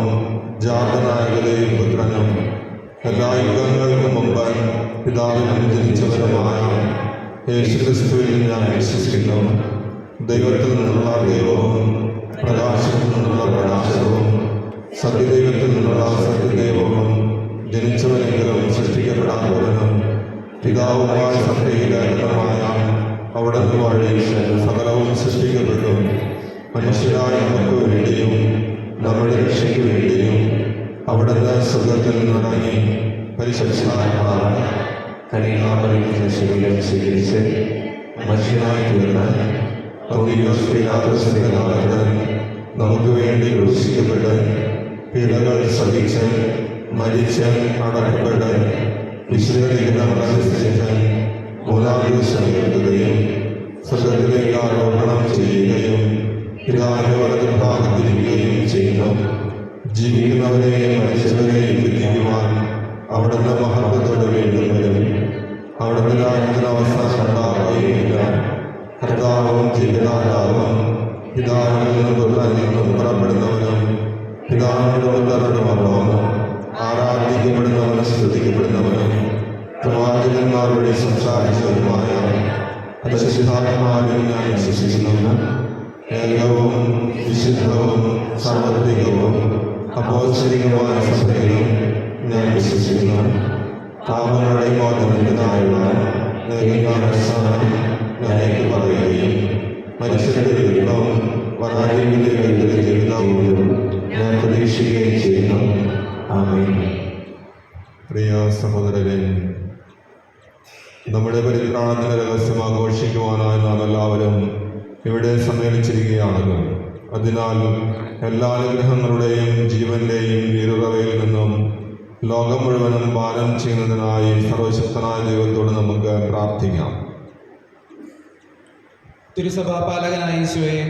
ജാതനായകതയും പുത്രനും എല്ലാ യുഗങ്ങൾക്കും മുമ്പ് പിതാവിനും ജനിച്ചവരുമായ യേശുക്രിസ്തുവിൽ ഞാൻ വിശ്വസിക്കുന്നു. ദൈവത്തിൽ നിന്നുള്ള ദൈവവും പ്രകാശത്തിൽ നിന്നുള്ള പ്രകാശവും സത്യദൈവത്തിൽ നിന്നുള്ള സത്യദൈവവും ജനിച്ചവനെങ്കിലും സൃഷ്ടിക്കപ്പെടാത്തവനും പിതാവുമായ സത്യയിലേകമായ അവിടുന്ന് വഴി സകലവും സൃഷ്ടിക്കപ്പെട്ടു. മനുഷ്യരായ നമുക്ക് വേണ്ടിയും നമ്മുടെ രക്ഷയ്ക്ക് വേണ്ടിയും അവിടുന്ന് സ്വർഗ്ഗത്തിൽ നിന്നിറങ്ങി പരിശുദ്ധാത്മാവായ കന്യകാമറിയത്തിന്റെ ശരീരം സ്വീകരിച്ച് മനുഷ്യനായി തീർന്ന പൗലോസ് പീലാത്തോസിന്റെ കാലത്ത് നമുക്ക് വേണ്ടി ക്രൂശിക്കപ്പെട്ട് പീഡകൾ സഹിച്ച് മരിച്ച് അടക്കപ്പെട്ട് വിശുദ്ധീകരണമനുസരിച്ച് മൂന്നാം ദിവസം ഉയർത്തുകയും സ്വർഗ്ഗത്തിലേക്ക് ആരോഹണം ചെയ്യുകയും പിതാവിന്റെ വലതു ഭാഗത്തിരിക്കുകയും ചെയ്യുന്നു. ജീവിക്കുന്നവരെയും മരിച്ചവരെയും വിധിക്കുവാൻ അവിടുന്ന് മഹത്വത്തോടെ വീണ്ടും വരും. അവിടുന്ന് രാജ്യത്തിന് അവസാനം ഉണ്ടാവുകയില്ല. കർത്താവും ജീവിതാതാവും പിതാവിൽ നിന്നും പുത്രനിൽ നിന്നും പുറപ്പെടുന്നവനും പിതാവിനോടുള്ളവരുമല്ലോ ആരാധിക്കപ്പെടുന്നവനും സ്തുതിക്കപ്പെടുന്നവനും പ്രവാചകന്മാർ വഴി സംസാരിച്ചവരുമായ പരിശുദ്ധാത്മാവിൽ ഞാൻ വിശ്വസിക്കുന്നു. ഏകവും വിശുദ്ധവും സാർവത്രികവും അപ്പോസ്തലികമായ സഭയിലും ഞാൻ വിശ്വസിക്കുന്നു. പാപങ്ങളുടെ മോചനത്തിനായുള്ള ഏകജ്ഞാനസ്നാനം ഞാൻ പറയുകയും മനുഷ്യരുടെ ജീവിതവും വരാനിന്റെ ജീവിതവും ഞാൻ പ്രതീക്ഷിക്കുകയും ചെയ്യുന്നു. ആമേൻ. പ്രിയ സഹോദരരെ, നമ്മുടെ പരിത്രാണത്തിന്റെ രഹസ്യം ആഘോഷിക്കുവാനായി നാം എല്ലാവരും ഇവിടെ സമ്മേളിച്ചിരിക്കുകയാണല്ലോ. അതിനാൽ എല്ലാ അനുഗ്രഹങ്ങളുടെയും ജീവന്റെയും വീരുറവയിൽ നിന്നും ലോകം മുഴുവനും പാലം ചെയ്യുന്നതിനായി സർവശക്തനായ ദൈവത്തോട് നമുക്ക് പ്രാർത്ഥിക്കാം. തിരുസഭാ പാലകനായ ഈശോയെ,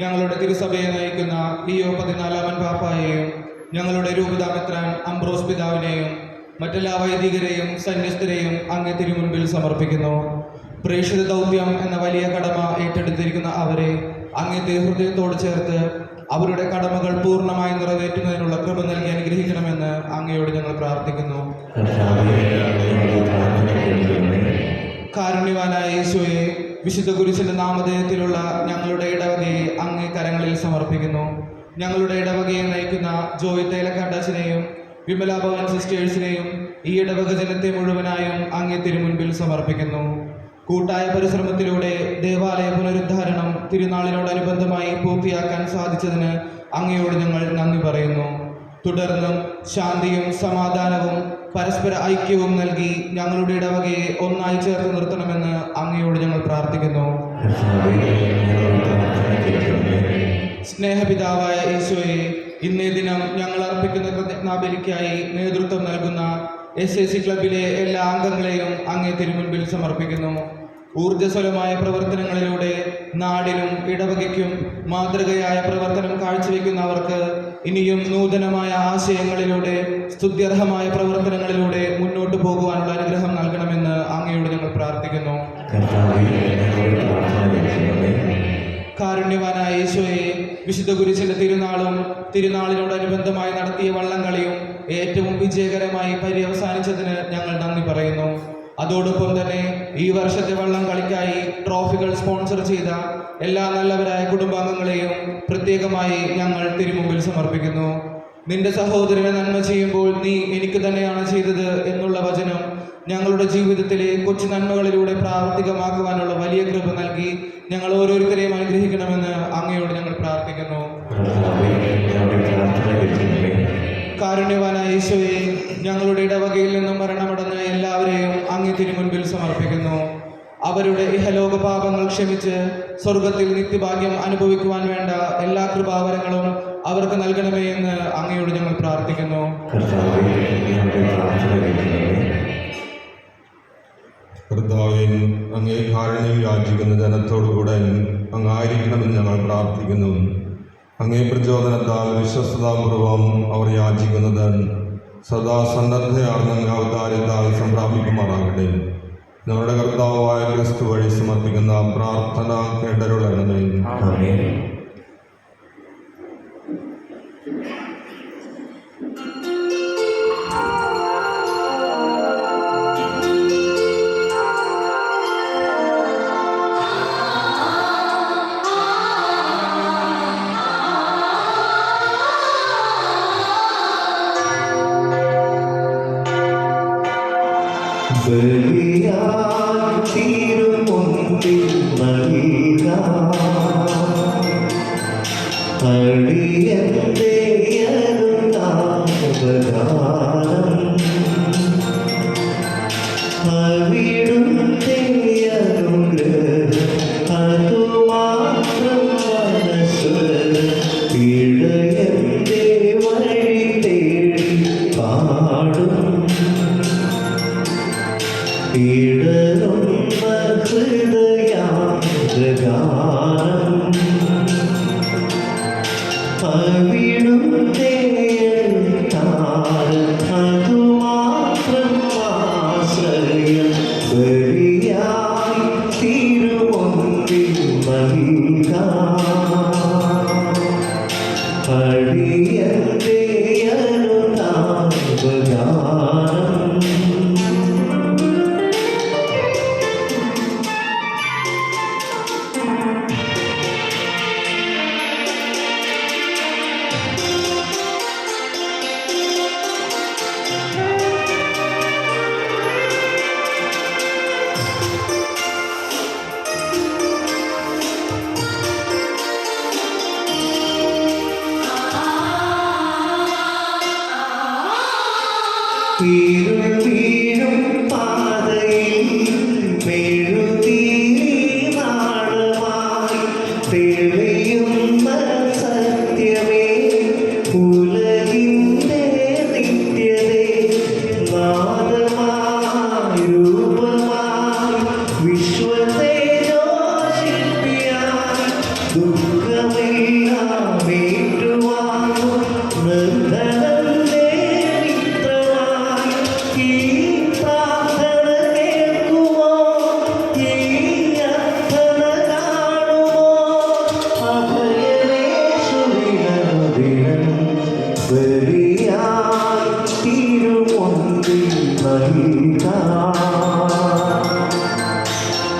ഞങ്ങളുടെ തിരുസഭയെ നയിക്കുന്ന ലിയോ 14 പാപ്പായെയും ഞങ്ങളുടെ രൂപതാമെത്രാൻ അംബ്രോസ് പിതാവിനെയും മറ്റെല്ലാ വൈദികരെയും സന്യസ്തരെയും അങ്ങേ തിരുമുൻപിൽ സമർപ്പിക്കുന്നു. പ്രേക്ഷിത ദൗത്യം എന്ന വലിയ കടമ ഏറ്റെടുത്തിരിക്കുന്ന അവരെ അങ്ങേത്തെ ഹൃദയത്തോട് ചേർത്ത് അവരുടെ കടമകൾ പൂർണ്ണമായി നിറവേറ്റുന്നതിനുള്ള കൃപ നൽകി അനുഗ്രഹിക്കണമെന്ന് അങ്ങയോട് ഞങ്ങൾ പ്രാർത്ഥിക്കുന്നു. കാരുണ്യവാനായ ഈശോയെ, വിശുദ്ധ കുരിശിന്റെ നാമധേയത്തിലുള്ള ഞങ്ങളുടെ ഇടവകയെ അങ്ങേ കരങ്ങളിൽ സമർപ്പിക്കുന്നു. ഞങ്ങളുടെ ഇടവകയെ നയിക്കുന്ന ജോയ് തേലക്കാട്ടച്ചനെയും വിമലാഭവൻ സിസ്റ്റേഴ്സിനെയും ഈ ഇടവക ജനത്തെ മുഴുവനായും അങ്ങേ തിരുമുൻപിൽ സമർപ്പിക്കുന്നു. കൂട്ടായ പരിശ്രമത്തിലൂടെ ദേവാലയ പുനരുദ്ധാരണം തിരുനാളിനോടനുബന്ധമായി പൂർത്തിയാക്കാൻ സാധിച്ചതിന് അങ്ങയോട് ഞങ്ങൾ നന്ദി പറയുന്നു. തുടർന്നും ശാന്തിയും സമാധാനവും പരസ്പര ഐക്യവും നൽകി ഞങ്ങളുടെ ഇടവകയെ ഒന്നായി ചേർത്ത് നിർത്തണമെന്ന് അങ്ങയോട് ഞങ്ങൾ പ്രാർത്ഥിക്കുന്നു. സ്നേഹപിതാവായ ഈശോയെ, ഇന്നേ ദിനം ഞങ്ങൾ അർപ്പിക്കുന്ന കൃതജ്ഞാബലിക്കായി നേതൃത്വം നൽകുന്ന SAC ക്ലബിലെ എല്ലാ അംഗങ്ങളെയും അങ്ങേ തിരുമുൻപിൽ സമർപ്പിക്കുന്നു. ഊർജ്ജസ്വലമായ പ്രവർത്തനങ്ങളിലൂടെ നാടിനും ഇടവകയ്ക്കും മാതൃകയായ പ്രവർത്തനം കാഴ്ചവെക്കുന്നവർക്ക് ഇനിയും നൂതനമായ ആശയങ്ങളിലൂടെ സ്തുത്യർഹമായ പ്രവർത്തനങ്ങളിലൂടെ മുന്നോട്ട് പോകുവാനുള്ള അനുഗ്രഹം നൽകണമെന്ന് അങ്ങയോട് ഞങ്ങൾ പ്രാർത്ഥിക്കുന്നു. കാരുണ്യവാനായ ഈശോയെ, വിശുദ്ധ കുരിശിന്റെ തിരുനാളിനോടനുബന്ധമായി നടത്തിയ വള്ളംകളിയും ഏറ്റവും വിജയകരമായി പര്യവസാനിച്ചതിന് ഞങ്ങൾ നന്ദി പറയുന്നു. അതോടൊപ്പം തന്നെ ഈ വർഷത്തെ വള്ളം കളിക്കായി ട്രോഫികൾ സ്പോൺസർ ചെയ്ത എല്ലാ നല്ലവരായ കുടുംബാംഗങ്ങളെയും പ്രത്യേകമായി ഞങ്ങൾ തിരുമുമ്പിൽ സമർപ്പിക്കുന്നു. നിന്റെ സഹോദരനെ നന്മ ചെയ്യുമ്പോൾ നീ എനിക്ക് തന്നെയാണ് ചെയ്തത് എന്നുള്ള വചനം ഞങ്ങളുടെ ജീവിതത്തിലെ കൊച്ചു നന്മകളിലൂടെ പ്രാവർത്തികമാക്കുവാനുള്ള വലിയ കൃപ നൽകി ഞങ്ങൾ ഓരോരുത്തരെയും അനുഗ്രഹിക്കണമെന്ന് അങ്ങയോട് ഞങ്ങൾ പ്രാർത്ഥിക്കുന്നു. കാരുണ്യവാനായ ഈശോയെ, ഞങ്ങളുടെ ഇടവകയിൽ നിന്നും മരണമടഞ്ഞ എല്ലാവരെയും അങ്ങേ തിരുമുൻപിൽ സമർപ്പിക്കുന്നു. അവരുടെ ഇഹലോക പാപങ്ങൾ ക്ഷമിച്ച് സ്വർഗത്തിൽ നിത്യഭാഗ്യം അനുഭവിക്കുവാൻ വേണ്ട എല്ലാ കൃപാവരങ്ങളും അവർക്ക് നൽകണമേ എന്ന് അങ്ങയോട് ഞങ്ങൾ പ്രാർത്ഥിക്കുന്നു. കർത്താവേ, അങ്ങേ കാരുണ്യം യാചിക്കുന്ന ജനത്തോടുകൂടെ അങ്ങായിരിക്കണമെന്ന് ഞങ്ങൾ പ്രാർത്ഥിക്കുന്നു. അങ്ങേ പ്രചോദനത്താൽ വിശ്വസ്തതാപൂർവം അവർ യാചിക്കുന്നത് സദാ സന്നദ്ധയാർന്ന ഔദാര്യത്താൽ സംപ്രാപിക്കുമാറാകട്ടെ. ഞങ്ങളുടെ കർത്താവായ ക്രിസ്തു വഴി സമർപ്പിക്കുന്ന പ്രാർത്ഥന കേട്ടരുളണമേ.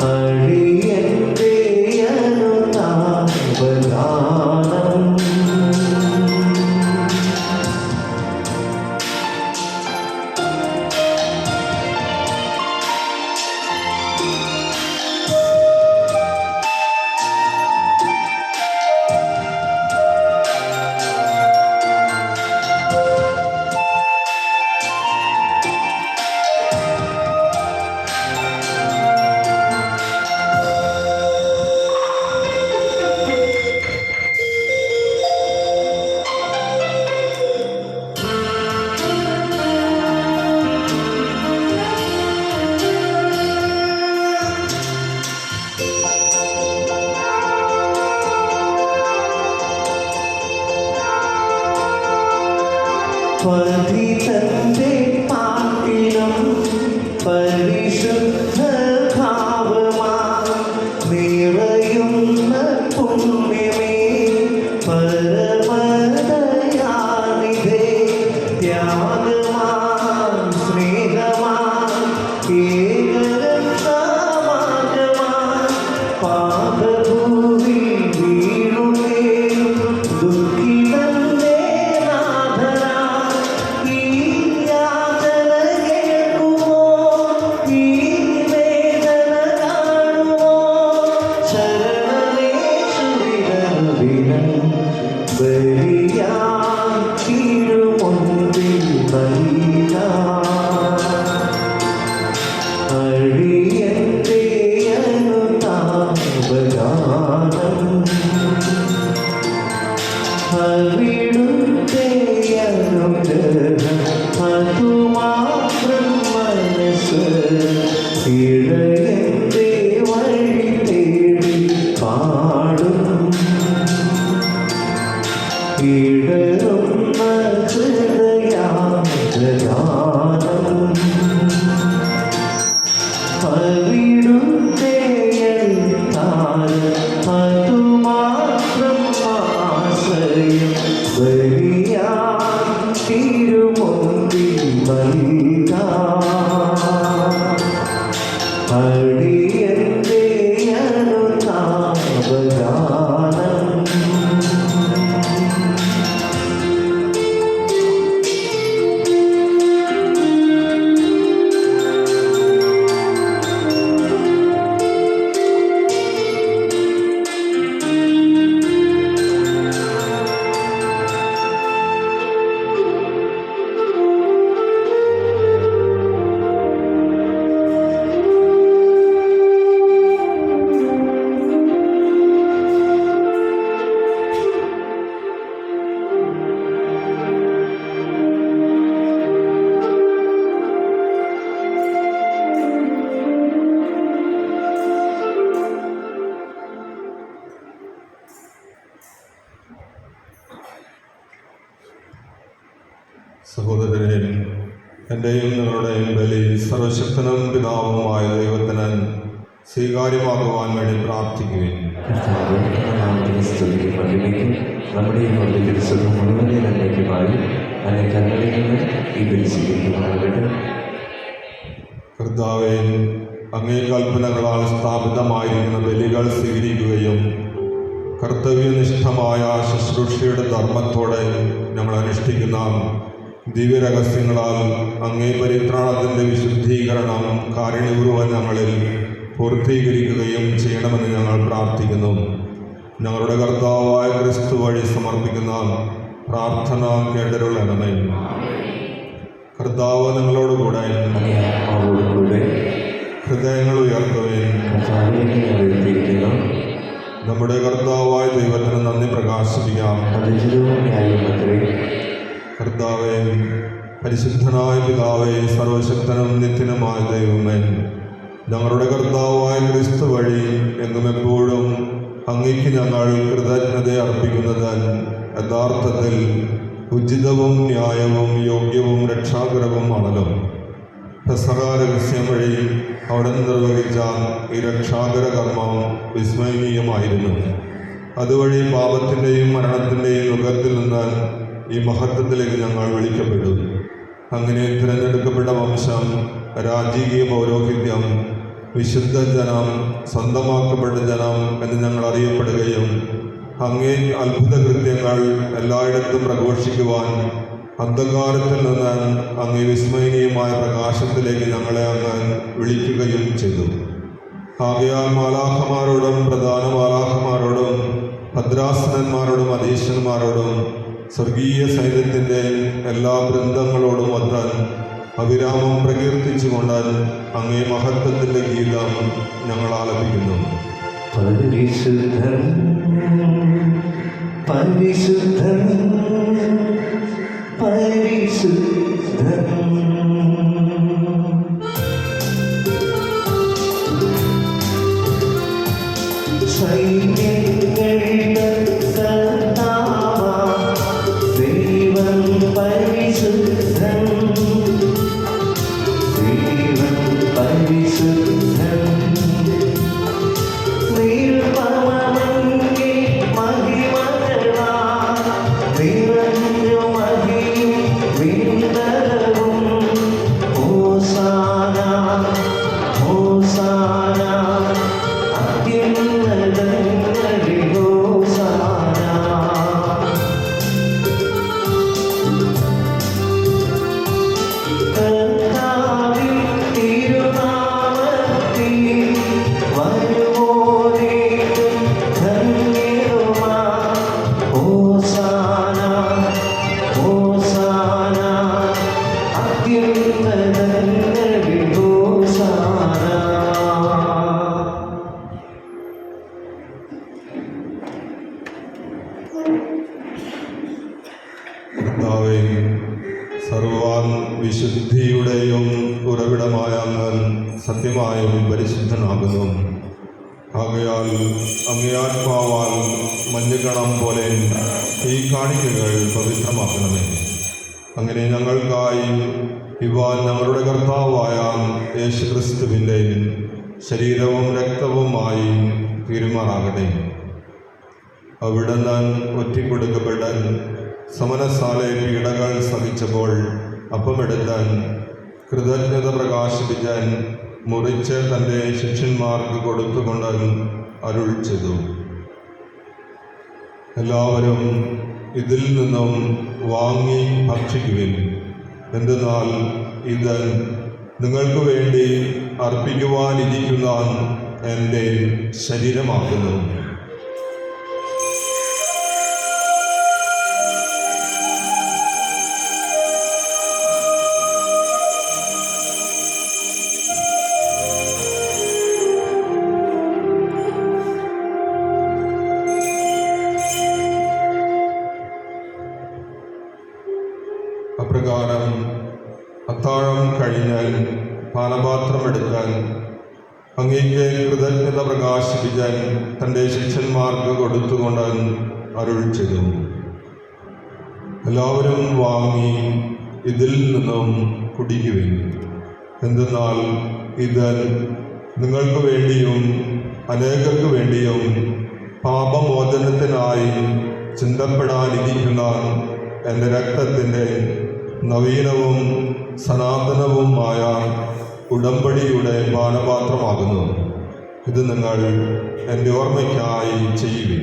അടിയന്റെ അനുതാപഗാനം പതിതന്റെ പാട്ടിലും പരിശുദ്ധ ഭാവമാ നിറയുന്ന പുണ്യമേ പരമദയാനിധേ ത്യാഗമാ സ്നേഹമാ ഏകരക്ഷാമാർഗമാ പാപഭൂമി വീഴുന്നേ ദുഃഖിതന്റെ നാഥനാ ഈ യാതന കേൾക്കുമോ ഈ വേദന കാണുമോ ശരണമേശുവിനം ബലിയാൻ തിരുമുൻപിൽ നൽകാം അടിയന്റെ അനുതാപഗാനം അവിടുത്തെ അനുഗ്രഹം അതുമാത്രം മനസ്സ് ഇടയന്റെ വഴി തേടി പാടും ഇടറുന്ന ഹൃദയാഗാനം അവിടുത്തെ അതുമാത്രം ആശ്രയം ബലിയാൻ തിരുമുൻപിൽ നൽകാം അടിയന്റെ അനുതാപഗാനം സഹോദരനെ, എൻ്റെയും നിങ്ങളുടെയും ബലി സർവശക്തനും പിതാവുമായ ദൈവത്തിന് സ്വീകാര്യമാകുവാൻ വേണ്ടി പ്രാർത്ഥിക്കുകയും നമ്മുടെ ഈ തിരുസഭ മുഴുവനെ നന്മയ്ക്കുമായി അതിനെ കണ്ണുകളിൽ നിന്ന് ഈ ബലി സ്വീകരിക്കുവാനാകട്ടെ. കർത്താവേ, അങ്ങേ കൽപ്പനകളാൽ സ്ഥാപിതമായിരിക്കുന്ന ബലികൾ സ്വീകരിക്കുകയും കർത്തവ്യനിഷ്ഠമായ ശുശ്രൂഷയുടെ ധർമ്മത്തോടെ ഞങ്ങൾ അനുഷ്ഠിക്കുന്ന ദിവ്യരഹസ്യങ്ങളാൽ അങ്ങേ പരിത്രാണത്തിൻ്റെ വിശുദ്ധീകരണം കാരുണ്യപൂർവ്വം ഞങ്ങളിൽ പൂർത്തീകരിക്കുകയും ചെയ്യണമെന്ന് ഞങ്ങൾ പ്രാർത്ഥിക്കുന്നു. ഞങ്ങളുടെ കർത്താവായ ക്രിസ്തു വഴി സമർപ്പിക്കുന്ന പ്രാർത്ഥന കേട്ടരുളണമേ. കർത്താവ് നിങ്ങളോടുകൂടെ ഹൃദയങ്ങൾ ഉയർത്തുകയും നമ്മുടെ കർത്താവായ ദൈവത്തിന് നന്ദി പ്രകാശിപ്പിക്കാം. കർത്താവേ, പരിശുദ്ധനായ പിതാവേ, സർവശക്തനും നിത്യനുമായ ദൈവമേ, ഞങ്ങളുടെ കർത്താവായ ക്രിസ്തു വഴി എന്നും എപ്പോഴും അങ്ങേക്ക് ഞങ്ങൾ കൃതജ്ഞത അർപ്പിക്കുന്നത് യഥാർത്ഥത്തിൽ ഉചിതവും ന്യായവും യോഗ്യവും രക്ഷാകരവുമാണല്ലോ. പെസഹ രഹസ്യം വഴി അവിടെ നിർവഹിച്ച ഈ രക്ഷാകര കർമ്മം വിസ്മരണീയമായിരുന്നു. അതുവഴി പാപത്തിൻ്റെയും മരണത്തിൻ്റെയും യുഗത്തിൽ നിന്ന് ഈ മഹത്വത്തിലേക്ക് ഞങ്ങൾ വിളിക്കപ്പെട്ടു. അങ്ങനെ തിരഞ്ഞെടുക്കപ്പെട്ട വംശം, രാജകീയ പൗരോഹിത്യം, വിശുദ്ധ ജനം, സ്വന്തമാക്കപ്പെട്ട ജനം എന്ന് ഞങ്ങൾ അറിയപ്പെടുകയും അങ്ങേ അത്ഭുത കൃത്യങ്ങൾ എല്ലായിടത്തും പ്രഘോഷിക്കുവാൻ അന്ധകാരത്തിൽ നിന്ന് അങ്ങേ വിസ്മരണീയമായ പ്രകാശത്തിലേക്ക് ഞങ്ങളെ അങ്ങ് വിളിക്കുകയും ചെയ്തു. ആകയാൽ മാലാഖമാരോടും പ്രധാന മാലാഖമാരോടും ഭദ്രാസനന്മാരോടും അധീശന്മാരോടും സ്വർഗീയ സൈന്യത്തിൻ്റെ എല്ലാ വൃന്ദങ്ങളോടും ഒത്താൻ അവിരാമം പ്രകീർത്തിച്ചുകൊണ്ട് അങ്ങേ മഹത്വത്തിൻ്റെ ഗീതം ഞങ്ങൾ ആലപിക്കുന്നു. പരിശുദ്ധൻ പരിശുദ്ധൻ പരിശുദ്ധൻ സൈന്യങ്ങളുടെ കർത്താവാം ദൈവം പരിശുദ്ധൻ കർത്താവേ, സർവാൻ വിശുദ്ധിയുടെയും ഉറവിടമായ അങ്ങ് സത്യമായും പരിശുദ്ധനാകുന്നു. ആകയാൽ അങ്ങേ ആത്മാവാൽ മഞ്ഞുകണം പോലെ ഈ കാണിക്കകൾ പവിത്രമാക്കണമേ. അങ്ങനെ ഞങ്ങൾക്കായി ഇവ ഞങ്ങളുടെ കർത്താവായ യേശുക്രിസ്തുവിൻ്റെ ശരീരവും രക്തവുമായി തീരുമാറാകട്ടെ. അവിടുന്ന് ഒറ്റിക്കൊടുക്കപ്പെട്ട സമനസാലെ പീഡകൾ സഹിച്ചപ്പോൾ അപ്പമെടുത്താൻ കൃതജ്ഞത പ്രകാശിപ്പിച്ചാൻ മുറിച്ച് തൻ്റെ ശിഷ്യന്മാർക്ക് കൊടുത്തുകൊണ്ട് അരുൾ ചെയ്തു, എല്ലാവരും ഇതിൽ നിന്നും വാങ്ങി ഭക്ഷിക്കുവിൻ. എന്തെന്നാൽ ഇത് നിങ്ങൾക്ക് വേണ്ടി അർപ്പിക്കുവാനിരിക്കുന്ന എൻ്റെ ശരീരമാകുന്നു. അപ്രകാരം അത്താഴം കഴിഞ്ഞാൽ പാനപാത്രമെടുക്കാൻ അങ്ങേക്ക് കൃതജ്ഞത പ്രകാശിപ്പിക്കാൻ തൻ്റെ ശിഷ്യന്മാർക്ക് കൊടുത്തുകൊണ്ട് അരുൾ ചെയ്തു, എല്ലാവരും വാങ്ങി ഇതിൽ നിന്നും കുടിക്കുവിൻ. എന്തെന്നാൽ ഇത് നിങ്ങൾക്ക് വേണ്ടിയും അനേകർക്ക് വേണ്ടിയും പാപമോചനത്തിനായി ചിന്തപ്പെടാനിരിക്കുന്ന എൻ്റെ രക്തത്തിൻ്റെ നവീനവും സനാതനവുമായ ഉടമ്പടിയുടെ പാനപാത്രമാകുന്നു. ഇത് നിങ്ങൾ എൻ്റെ ഓർമ്മയ്ക്കായി ചെയ്യുവിൻ.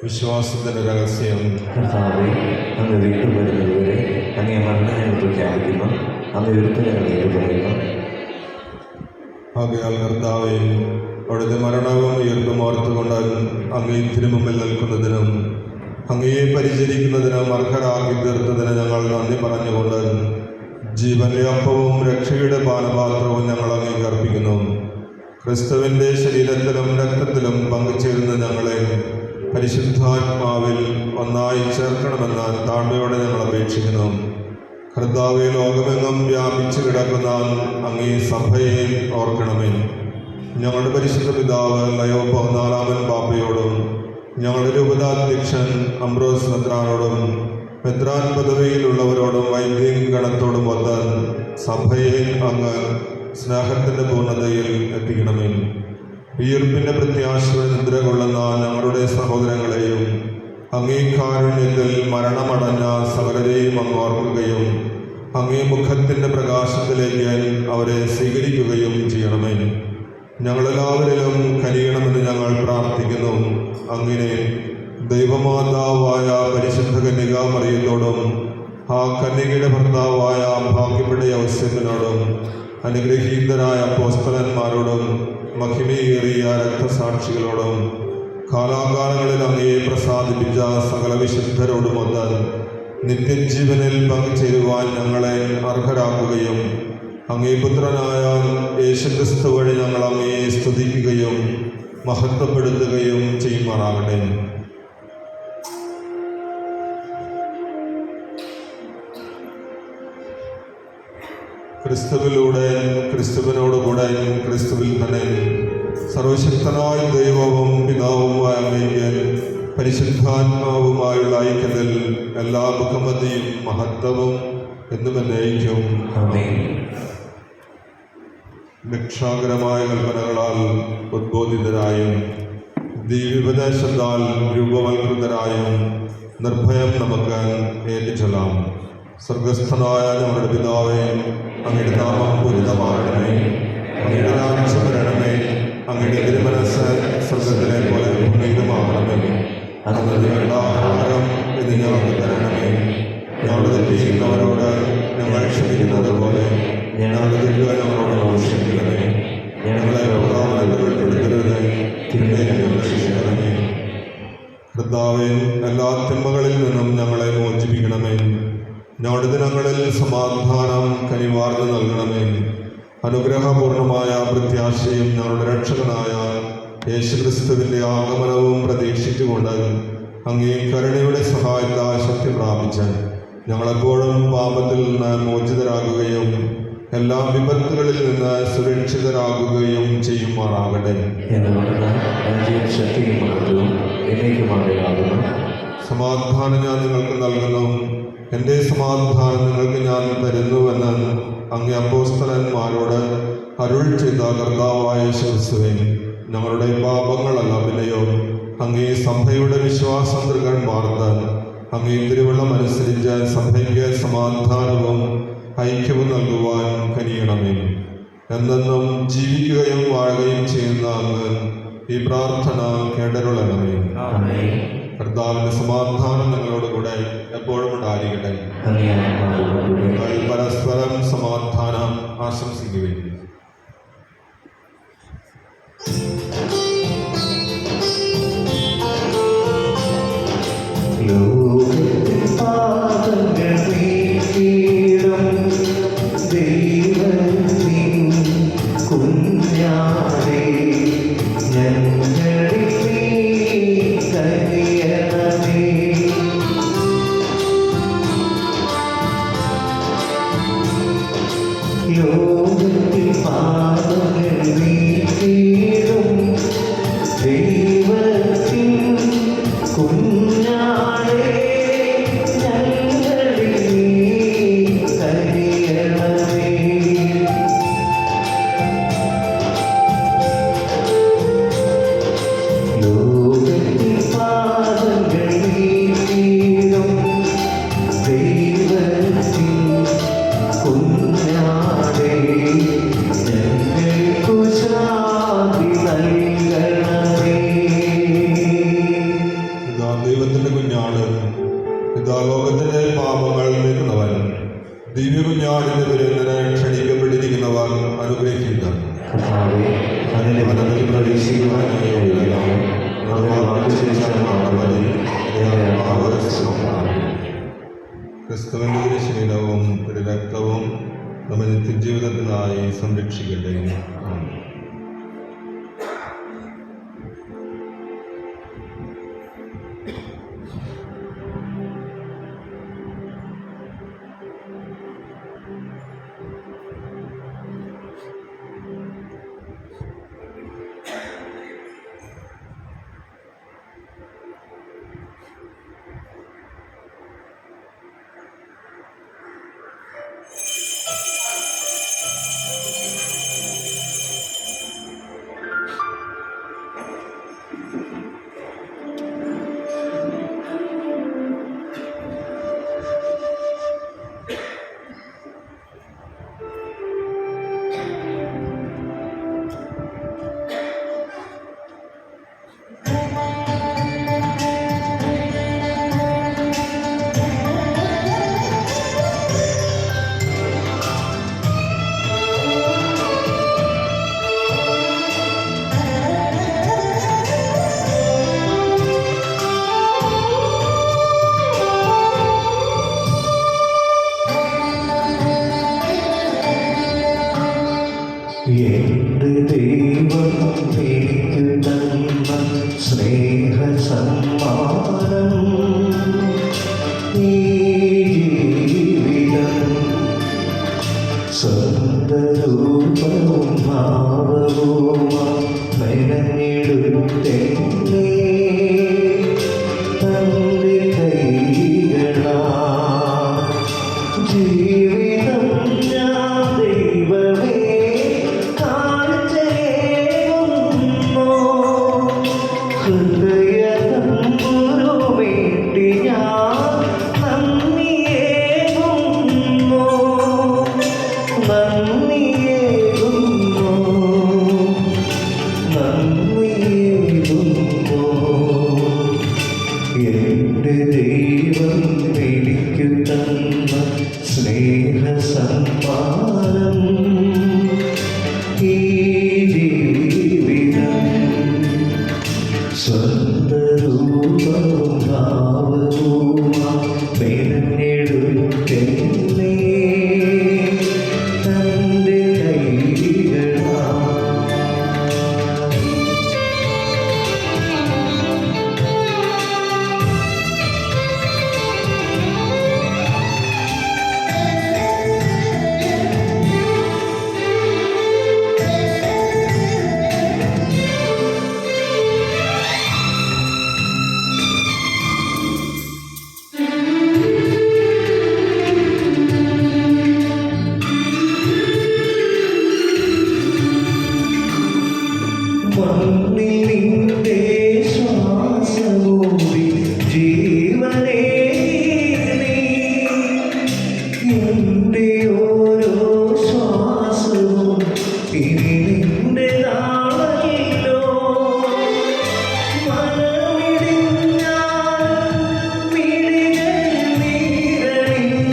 വിശ്വാസത്തിൻ്റെ രഹസ്യം. കർത്താവേ, അങ്ങ് വീണ്ടും വരുന്നതുവരെ അങ്ങേ മരണം ഞങ്ങൾ പ്രഖ്യാപിക്കുന്നു, അങ്ങ് ഉയർപ്പ് ഞങ്ങൾ ഏറ്റുപറയുന്നു. ആകയാൽ കർത്താവേ, അവിടുത്തെ മരണവും ഉയർപ്പും ഓർത്തുകൊണ്ട് അങ്ങേ തിരുമുമ്പിൽ നിൽക്കുന്നതിനും അങ്ങയെ പരിചരിക്കുന്നതിനും അർഹരാക്കി തീർത്തതിന് ഞങ്ങൾ നന്ദി പറഞ്ഞുകൊണ്ട് ജീവന്റെ അപ്പവും രക്ഷയുടെ പാനപാത്രവും ഞങ്ങൾ അങ്ങേക്ക് അർപ്പിക്കുന്നു. ക്രിസ്തുവിൻ്റെ ശരീരത്തിലും രക്തത്തിലും പങ്കുചേരുന്ന ഞങ്ങളെ പരിശുദ്ധാത്മാവിൽ ഒന്നായി ചേർക്കണമെന്ന് താഴ്മയോടെ ഞങ്ങൾ അപേക്ഷിക്കുന്നു. കർത്താവേ, ലോകമെങ്ങും വ്യാപിച്ചു കിടക്കുന്ന അങ്ങേ സഭയെ ഓർക്കണമേ. ഞങ്ങളുടെ പരിശുദ്ധ പിതാവ് ലയോ 14 പാപ്പയോടും ഞങ്ങളുടെ രൂപതാധ്യക്ഷൻ അംബ്രോസ് മെത്രാനോടും മെത്രാൻ പദവിയിലുള്ളവരോടും വൈദിക ഗണത്തോടും ഒത്ത് സഭയെ അങ്ങ് സ്നേഹത്തിൻ്റെ പൂർണ്ണതയിൽ എത്തിക്കണമേ. ഉയർപ്പിൻ്റെ പ്രത്യാശയുടെ നിദ്ര കൊള്ളുന്ന ഞങ്ങളുടെ സഹോദരങ്ങളെയും അങ്ങേ കാരുണ്യത്തിൽ മരണമടഞ്ഞ സകലരെയും അങ്ങ് ഓർക്കുകയും അങ്ങേ മുഖത്തിൻ്റെ പ്രകാശത്തിലേക്ക് അവരെ സ്വീകരിക്കുകയും ചെയ്യണമേ. ഞങ്ങളെല്ലാവരിലും കനിയണമെന്ന് ഞങ്ങൾ പ്രാർത്ഥിക്കുന്നു. അങ്ങനെ ദൈവമാതാവായ പരിശുദ്ധ കന്യകാ മറിയത്തോടും ആ കന്യകയുടെ ഭർത്താവായ ഭാഗ്യപ്പെട്ട ഔസേപ്പിനോടും അനുഗ്രഹീതരായ അപ്പോസ്തലന്മാരോടും മഹിമയേറിയ രക്തസാക്ഷികളോടും കാലാകാലങ്ങളിൽ അങ്ങയെ പ്രസാദിപ്പിച്ച സകല വിശുദ്ധരോടുമൊത്ത് നിത്യജീവനിൽ പങ്കുചേരുവാൻ ഞങ്ങളെ അർഹരാക്കുകയും അങ്ങേ പുത്രനായ യേശുക്രിസ്തു വഴി ഞങ്ങൾ അങ്ങയെ സ്തുതിക്കുകയും മഹത്വപ്പെടുത്തുകയും ചെയ്യുമാറാകട്ടെ. ക്രിസ്തുവിലൂടെ, ക്രിസ്തുവിനോടുകൂടെ, ക്രിസ്തുവിൽ തന്നെ സർവശക്തനായ ദൈവവും പിതാവുമായ അങ്ങേക്ക് പരിശുദ്ധാത്മാവുമായുള്ള ഐക്യത്തിൽ എല്ലാ ബഹുമതിയും മഹത്വവും എന്നും എന്നേക്കും ആമേൻ. രക്ഷാകരമായ കൽപ്പനകളാൽ ഉദ്ബോധിതരായും ദിവ്യോപദേശത്താൽ രൂപവൽകൃതരായും നിർഭയം നമുക്ക് ഏറ്റുചൊല്ലാം. സ്വർഗസ്ഥനായ ഞങ്ങളുടെ പിതാവേ, അങ്ങയുടെ നാമം പൂരിതമാകണമേ, അങ്ങയുടെ രാജ്യം വരണമേ, അങ്ങയുടെ തിരുമനസ്സ് സ്വർഗത്തിലെ പോലെ ഭൂമിയിലുമാകണമേ. അങ്ങയുടെ വേണ്ട ആഹാരം ഇത് ഞങ്ങൾക്ക് തരണമേ. ഞങ്ങളുടെ തെറ്റ് ചെയ്യുന്നവരോട് ഞങ്ങൾ ക്ഷമിക്കുന്നത് പോലെ ഞങ്ങളുടെ തെറ്റുകൾ ഞങ്ങളോട് ക്ഷമിക്കണമേ. ഞങ്ങളെ പ്രലോഭനത്തിൽ ഉൾപ്പെടുത്തരുത്, കർത്താവേ, എല്ലാ തിന്മകളിൽ നിന്നും ഞങ്ങളെ മോചിപ്പിക്കണമേ. ഞങ്ങളുടെ ദിനങ്ങളിൽ സമാധാനം കനിവാർന്ന് നൽകണമേ. അനുഗ്രഹപൂർണമായ പ്രത്യാശയും ഞങ്ങളുടെ രക്ഷകനായ യേശുക്രിസ്തുവിൻ്റെ ആഗമനവും പ്രതീക്ഷിച്ചുകൊണ്ട് അങ്ങേ കരുണയുടെ സഹായത്താൽ ശക്തി പ്രാപിച്ച് ഞങ്ങളെപ്പോഴും പാപത്തിൽ നിന്ന് മോചിതരാകുകയും എല്ലാ വിപത്തുകളിൽ നിന്ന് സുരക്ഷിതരാകുകയും ചെയ്യുമാറാകട്ടെ. സമാധാനം ഞാൻ നിങ്ങൾക്ക് നൽകുന്നു, എൻ്റെ സമാധാനം നിങ്ങൾക്ക് ഞാൻ തരുന്നുവെന്ന് അങ്ങേ അപ്പോസ്തലന്മാരോട് അരുൾ ചെയ്ത കർത്താവായ യേശുക്രിസ്തുവേ, ഞങ്ങളുടെ പാപങ്ങളല്ല പിന്നെയോ അങ്ങേ സഭയുടെ വിശ്വാസം തൃകൺ വാർത്ത് അങ്ങേ തിരുവള്ളം അനുസരിച്ച് സഭയ്ക്ക് സമാധാനവും ഐക്യവും നൽകുവാൻ കനിയണമേ. എന്നെന്നും ജീവിക്കുകയും വാഴുകയും ചെയ്യുന്ന അങ്ങ് ഈ പ്രാർത്ഥന കേട്ടരുളണമേ. കർത്താവിന്റെ സമാധാനം നിങ്ങളോട് കൂടെ എപ്പോഴും ഉണ്ടായിരിക്കട്ടെ. നിങ്ങൾ പരസ്പരം സമാധാനം ആശംസിക്കുകയും ക്രിസ്തുവിൻ്റെ ശരീരവും രക്തവും നമ്മെ നിത്യജീവിതത്തിനായി സംരക്ഷിക്കട്ടെ. നന്ദിയേകുന്നു സ്വന്തരൂപവും ഭാവവുമായി മെനഞ്ഞെടുത്തെന്നെ തന്റെ കൈകളാൽ മണ്ണിൽ നിന്റെ ശ്വാസമൂടി ജീവനേ നീ എൻ്റെ ഓരോ ശ്വാസവും ഇനി നിന്റെ നാളല്ലോ മനമിടിഞ്ഞാലും മിഴികൾ നീരണിഞ്ഞാലും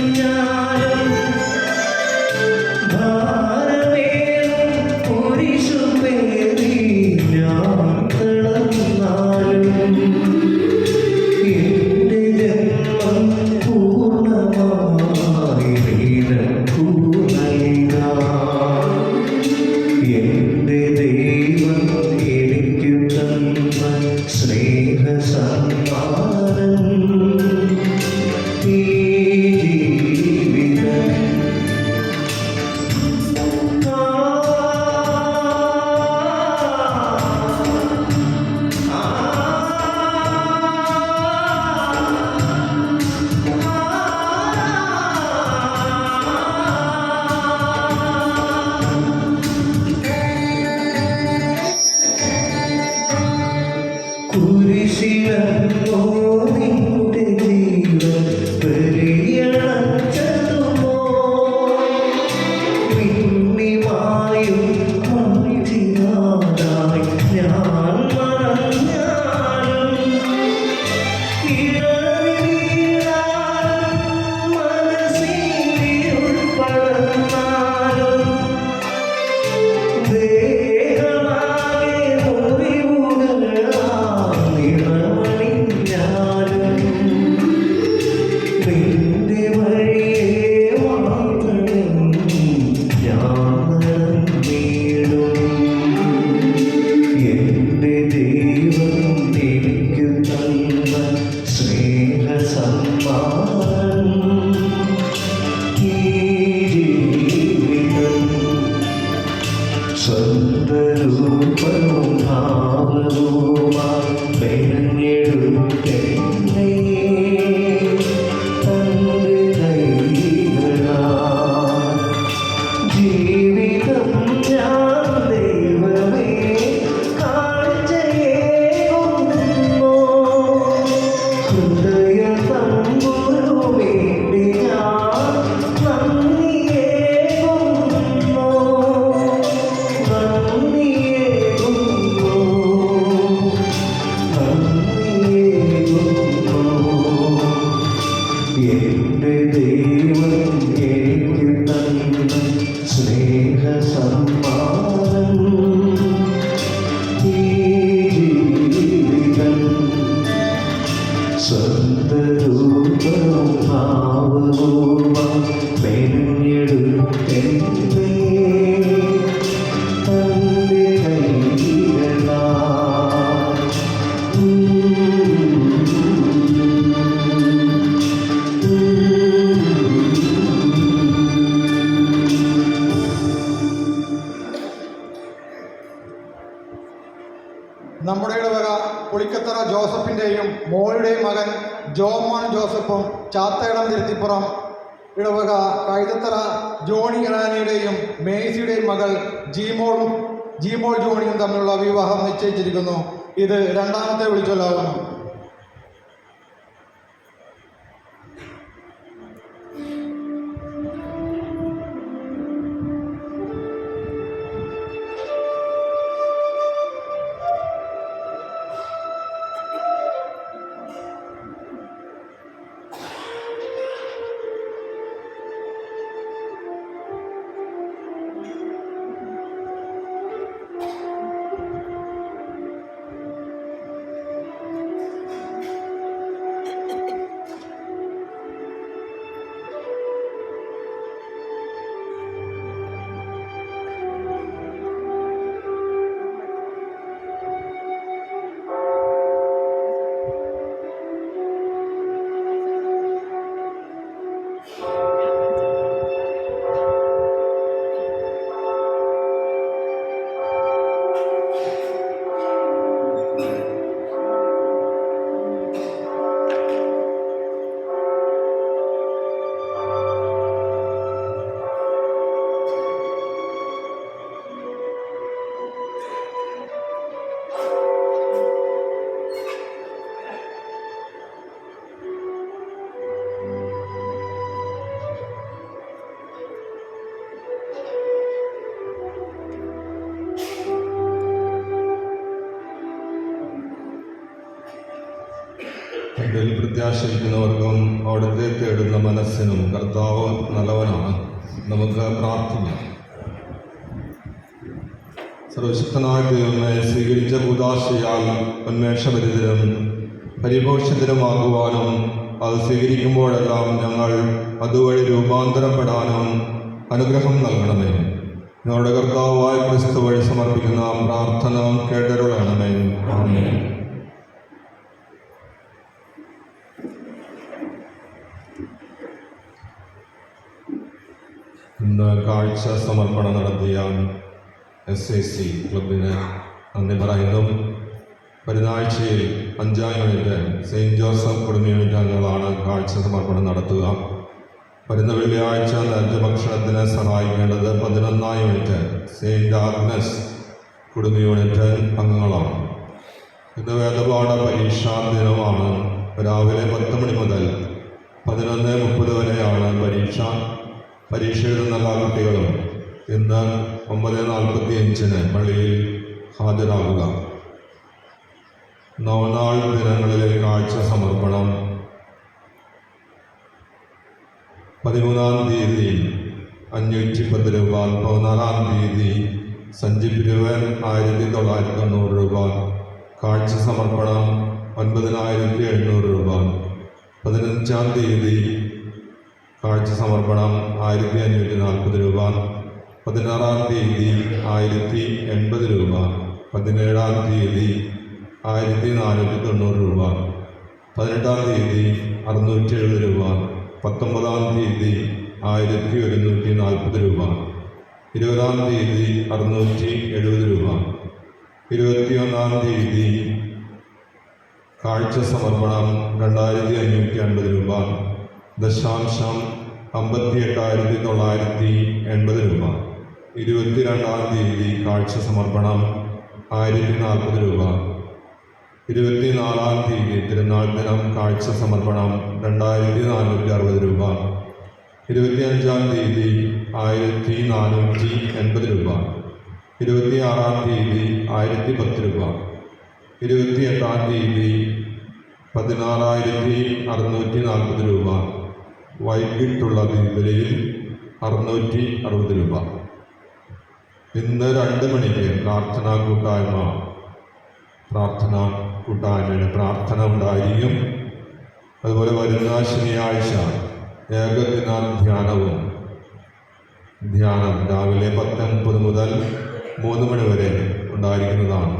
ഭാരമേറും കുരിശുപേറി ഞാൻ തളർന്നാലും എൻ്റെ ജന്മം പൂർണ്ണമായി നിനക്കു നൽകാം. എൻ്റെ ദൈവം എനിക്കു തന്ന സ്നേഹസമ്മാനം ഈ ജീവിതം കുരിശിലോ നിന്റെ ജീവൻ ബലിയണച്ചതുമോ മിന്നിമായും മനുഷ്യനായി ഞാൻ മറഞ്ഞാലും ഇടറിയാലും മനസ്സിൽ ഉൾപ്പെടുന്നാലും ദേഹമാകെ മുറിവുകളാൽ നിറമണിഞ്ഞാലും നിന്റെ വഴിയെ മാത്രം ഞാൻ നടന്നിടും. എൻ്റെ ദൈവം എനിക്ക് തന്ന സ്നേഹസമ്മാനം ഈ ജീവിതം സ്വന്തരൂപവും ഭാവവുമായി മെനഞ്ഞെടുത്തെന്നെ തന്റെ കൈകളാൽ. ജീവിതം ഞാൻ ദൈവമേ കാഴ്ചയേകുന്നു ഹൃദയ തമ്പുരുമേണ്ടി ഞാൻ നന്ദിയേകുന്നു എൻ്റെ ദൈവം എനിക്ക് തന്ന സ്നേഹസമ്മാനം ഈ ജീവിതം സ്വന്തരൂപവും ഭാവവുമായി മെനഞ്ഞെടുത്തെന്നെ തന്റെ കൈകളാൽ. നമ്മുടെ ഇടവക പുളിക്കത്തറ ജോസഫിൻ്റെയും മോളുടെയും മകൻ ജോമോൻ ജോസഫും ചാത്തയിടം തിരുത്തിപ്പുറം ഇടവക കൈതത്തറ ജോണി ഇറാനിയുടെയും മേഴ്സിയുടെയും മകൾ ജീമോൾ ജോണിയും തമ്മിലുള്ള വിവാഹം നിശ്ചയിച്ചിരിക്കുന്നു. ഇത് രണ്ടാമത്തെ വിളിച്ചൊല്ലാകുന്നു. ഇതിൽ പ്രത്യാശിക്കുന്നവർക്കും അവിടുത്തെ തേടുന്ന മനസ്സിനും കർത്താവ് നല്ലവനാണ്. നമുക്ക് പ്രാർത്ഥിക്കാം. സർവശക്തനായ ദൈവമേ, സ്വീകരിച്ച കൂദാശയാൽ ഉന്മേഷഭരിതരും പരിപോഷിതരുമാകുവാനും അത് സ്വീകരിക്കുമ്പോഴെല്ലാം ഞങ്ങൾ അതുവഴി രൂപാന്തരപ്പെടാനും അനുഗ്രഹം നൽകണമേ. ഞങ്ങളുടെ കർത്താവായ ക്രിസ്തു വഴി സമർപ്പിക്കുന്ന പ്രാർത്ഥന കേട്ടരുളണമേ. ആമേൻ. ഇന്ന് കാഴ്ച സമർപ്പണം നടത്തിയ SAC ക്ലബിന് നന്ദി പറയുന്നു. വരുന്നാഴ്ചയിൽ 5 യൂണിറ്റ് സെയിൻറ്റ് ജോസഫ് കുടുംബ യൂണിറ്റ് അംഗങ്ങളാണ് കാഴ്ച സമർപ്പണം നടത്തുക. വരുന്ന വെള്ളിയാഴ്ച നേർച്ച ഭക്ഷണത്തിന് സഹായിക്കേണ്ടത് 11 യൂണിറ്റ് സെയിൻറ്റ് ആഗ്നസ് കുടുംബ യൂണിറ്റ് അംഗങ്ങളാണ്. ഇന്ന് വേദപാഠ പരീക്ഷാ ദിനമാണ്. രാവിലെ 10 മണി മുതൽ 11:30 വരെയാണ് പരീക്ഷ എഴുതുന്ന എല്ലാ കുട്ടികളും ഇന്ന് 9:45 പള്ളിയിൽ ഹാജരാകുക. നവനാൾ ദിനങ്ങളിലെ കാഴ്ച സമർപ്പണം 13-ാം തീയതി 510 രൂപ, 14-ാം തീയതി സഞ്ജീവ് രൂപൻ 1990 രൂപ, കാഴ്ച സമർപ്പണം 9700 രൂപ, 15-ാം തീയതി കാഴ്ച സമർപ്പണം 1540 രൂപ, 16-ാം തീയതി 1080 രൂപ, 17-ാം തീയതി 1490 രൂപ, 18-ാം തീയതി 670 രൂപ, 19-ാം തീയതി 1140 രൂപ, 20-ാം തീയതി 670 രൂപ, 21-ാം തീയതി കാഴ്ച സമർപ്പണം 2550 രൂപ, ദശാംശം 58,980 രൂപ, 22-ാം തീയതി കാഴ്ച സമർപ്പണം 1040 രൂപ, 24-ാം തീയതി തിരുനാൾ ദിനം കാഴ്ച സമർപ്പണം 2460 രൂപ, 25-ാം തീയതി 1480 രൂപ, 26-ാം തീയതി 1010 രൂപ, 28-ാം തീയതി 16,640 രൂപ, വൈകിട്ടുള്ള വിലയിൽ 660 രൂപ. ഇന്ന് 2 മണിക്ക് പ്രാർത്ഥനാ കൂട്ടായ്മയുടെ പ്രാർത്ഥന ഉണ്ടായിരിക്കും. അതുപോലെ വരുന്ന ശനിയാഴ്ച ഏകദിന ധ്യാനം രാവിലെ 10:30 മുതൽ 3 മണി വരെ ഉണ്ടായിരിക്കുന്നതാണ്.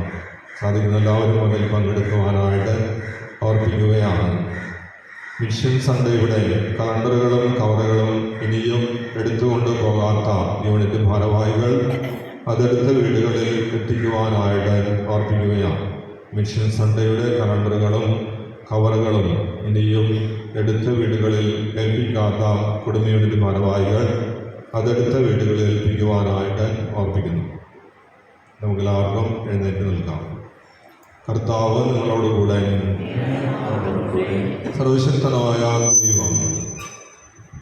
സാധിക്കുന്ന എല്ലാവരും അതിൽ പങ്കെടുക്കുവാനായിട്ട് ഓർപ്പിക്കുകയാണ്. മിഷൻ സൺഡേയുടെ കലണ്ടറുകളും കവറുകളും ഇനിയും എടുത്തുകൊണ്ട് പോകാത്ത യൂണിറ്റ് ഭാരവാഹികൾ അതെടുത്ത വീടുകളിൽ എത്തിക്കുവാനായിട്ട് ഓർപ്പിക്കുകയാണ്. മിഷൻ സൺഡേയുടെ കലണ്ടറുകളും കവറുകളും ഇനിയും എടുത്ത വീടുകളിൽ ഏൽപ്പിക്കാത്ത കുടുംബ യൂണിറ്റ് ഭാരവാഹികൾ അതെടുത്ത വീടുകളിൽ ഏൽപ്പിക്കുവാനായിട്ട് ഓർപ്പിക്കുന്നു. നമുക്കെല്ലാവർക്കും എഴുന്നേറ്റ് നിൽക്കാം. കർത്താവ് നിങ്ങളോടുകൂടെ. സർവശക്തനായ ദൈവം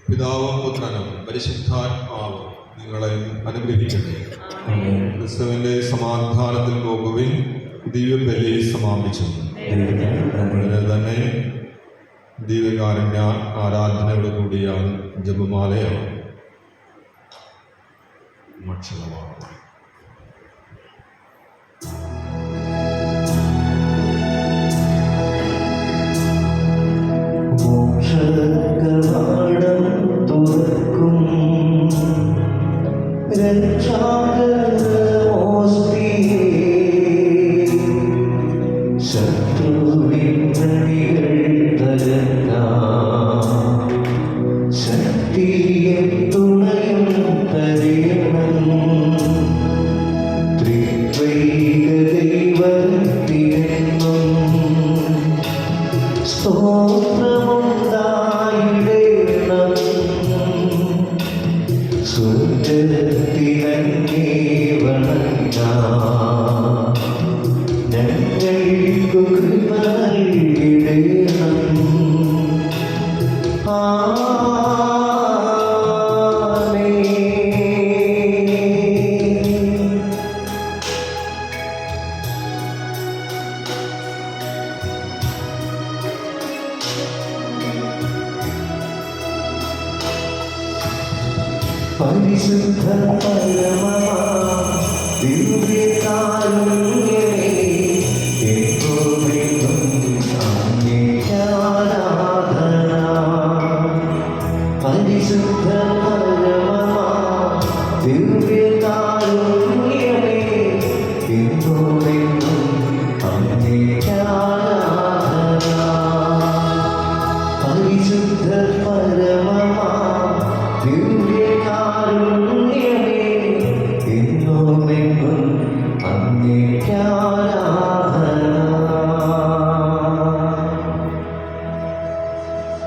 പിതാവും പുത്രനും പരിശുദ്ധാത്മാവും നിങ്ങളെ അനുഗ്രഹിക്കട്ടെ. ക്രിസ്തുവിൻ്റെ സമാധാനത്തിൽ പോകുവിൻ. ദിവ്യബലി സമാപിച്ചു. ഉടനെ തന്നെ ദിവ്യകാരുണ്യ ആരാധനയോട് കൂടിയ ജപമാലയാണ് മക്ഷണമാണ്. മോക്ഷകവാടം തുറക്കും ശത്രുവിൻ വഴികൾ തകർക്കാം, ശക്തിയെ തുണയും തരണം. ത്രിത്വൈക ദൈവത്തിനെന്നും സ്തോത്രമുണ്ടായിടേണം. സ്വർഗ്ഗത്തിലങ്ങേ വണങ്ങാം, ഞങ്ങൾക്കു കൃപ നൽകിടേണം. ആമേൻ. പരിശുദ്ധ പരമമാ ദിവ്യകാരുണ്യമേ എപ്പോഴെന്നും അങ്ങേക്കാരാധന. പരിശുദ്ധ പരമമാ ദിവ്യകാരുണ്യമേ എപ്പോഴെന്നും അങ്ങേക്കാരാധന. പരിശുദ്ധ പരമമാ ദിവ്യകാരുണ്യമേ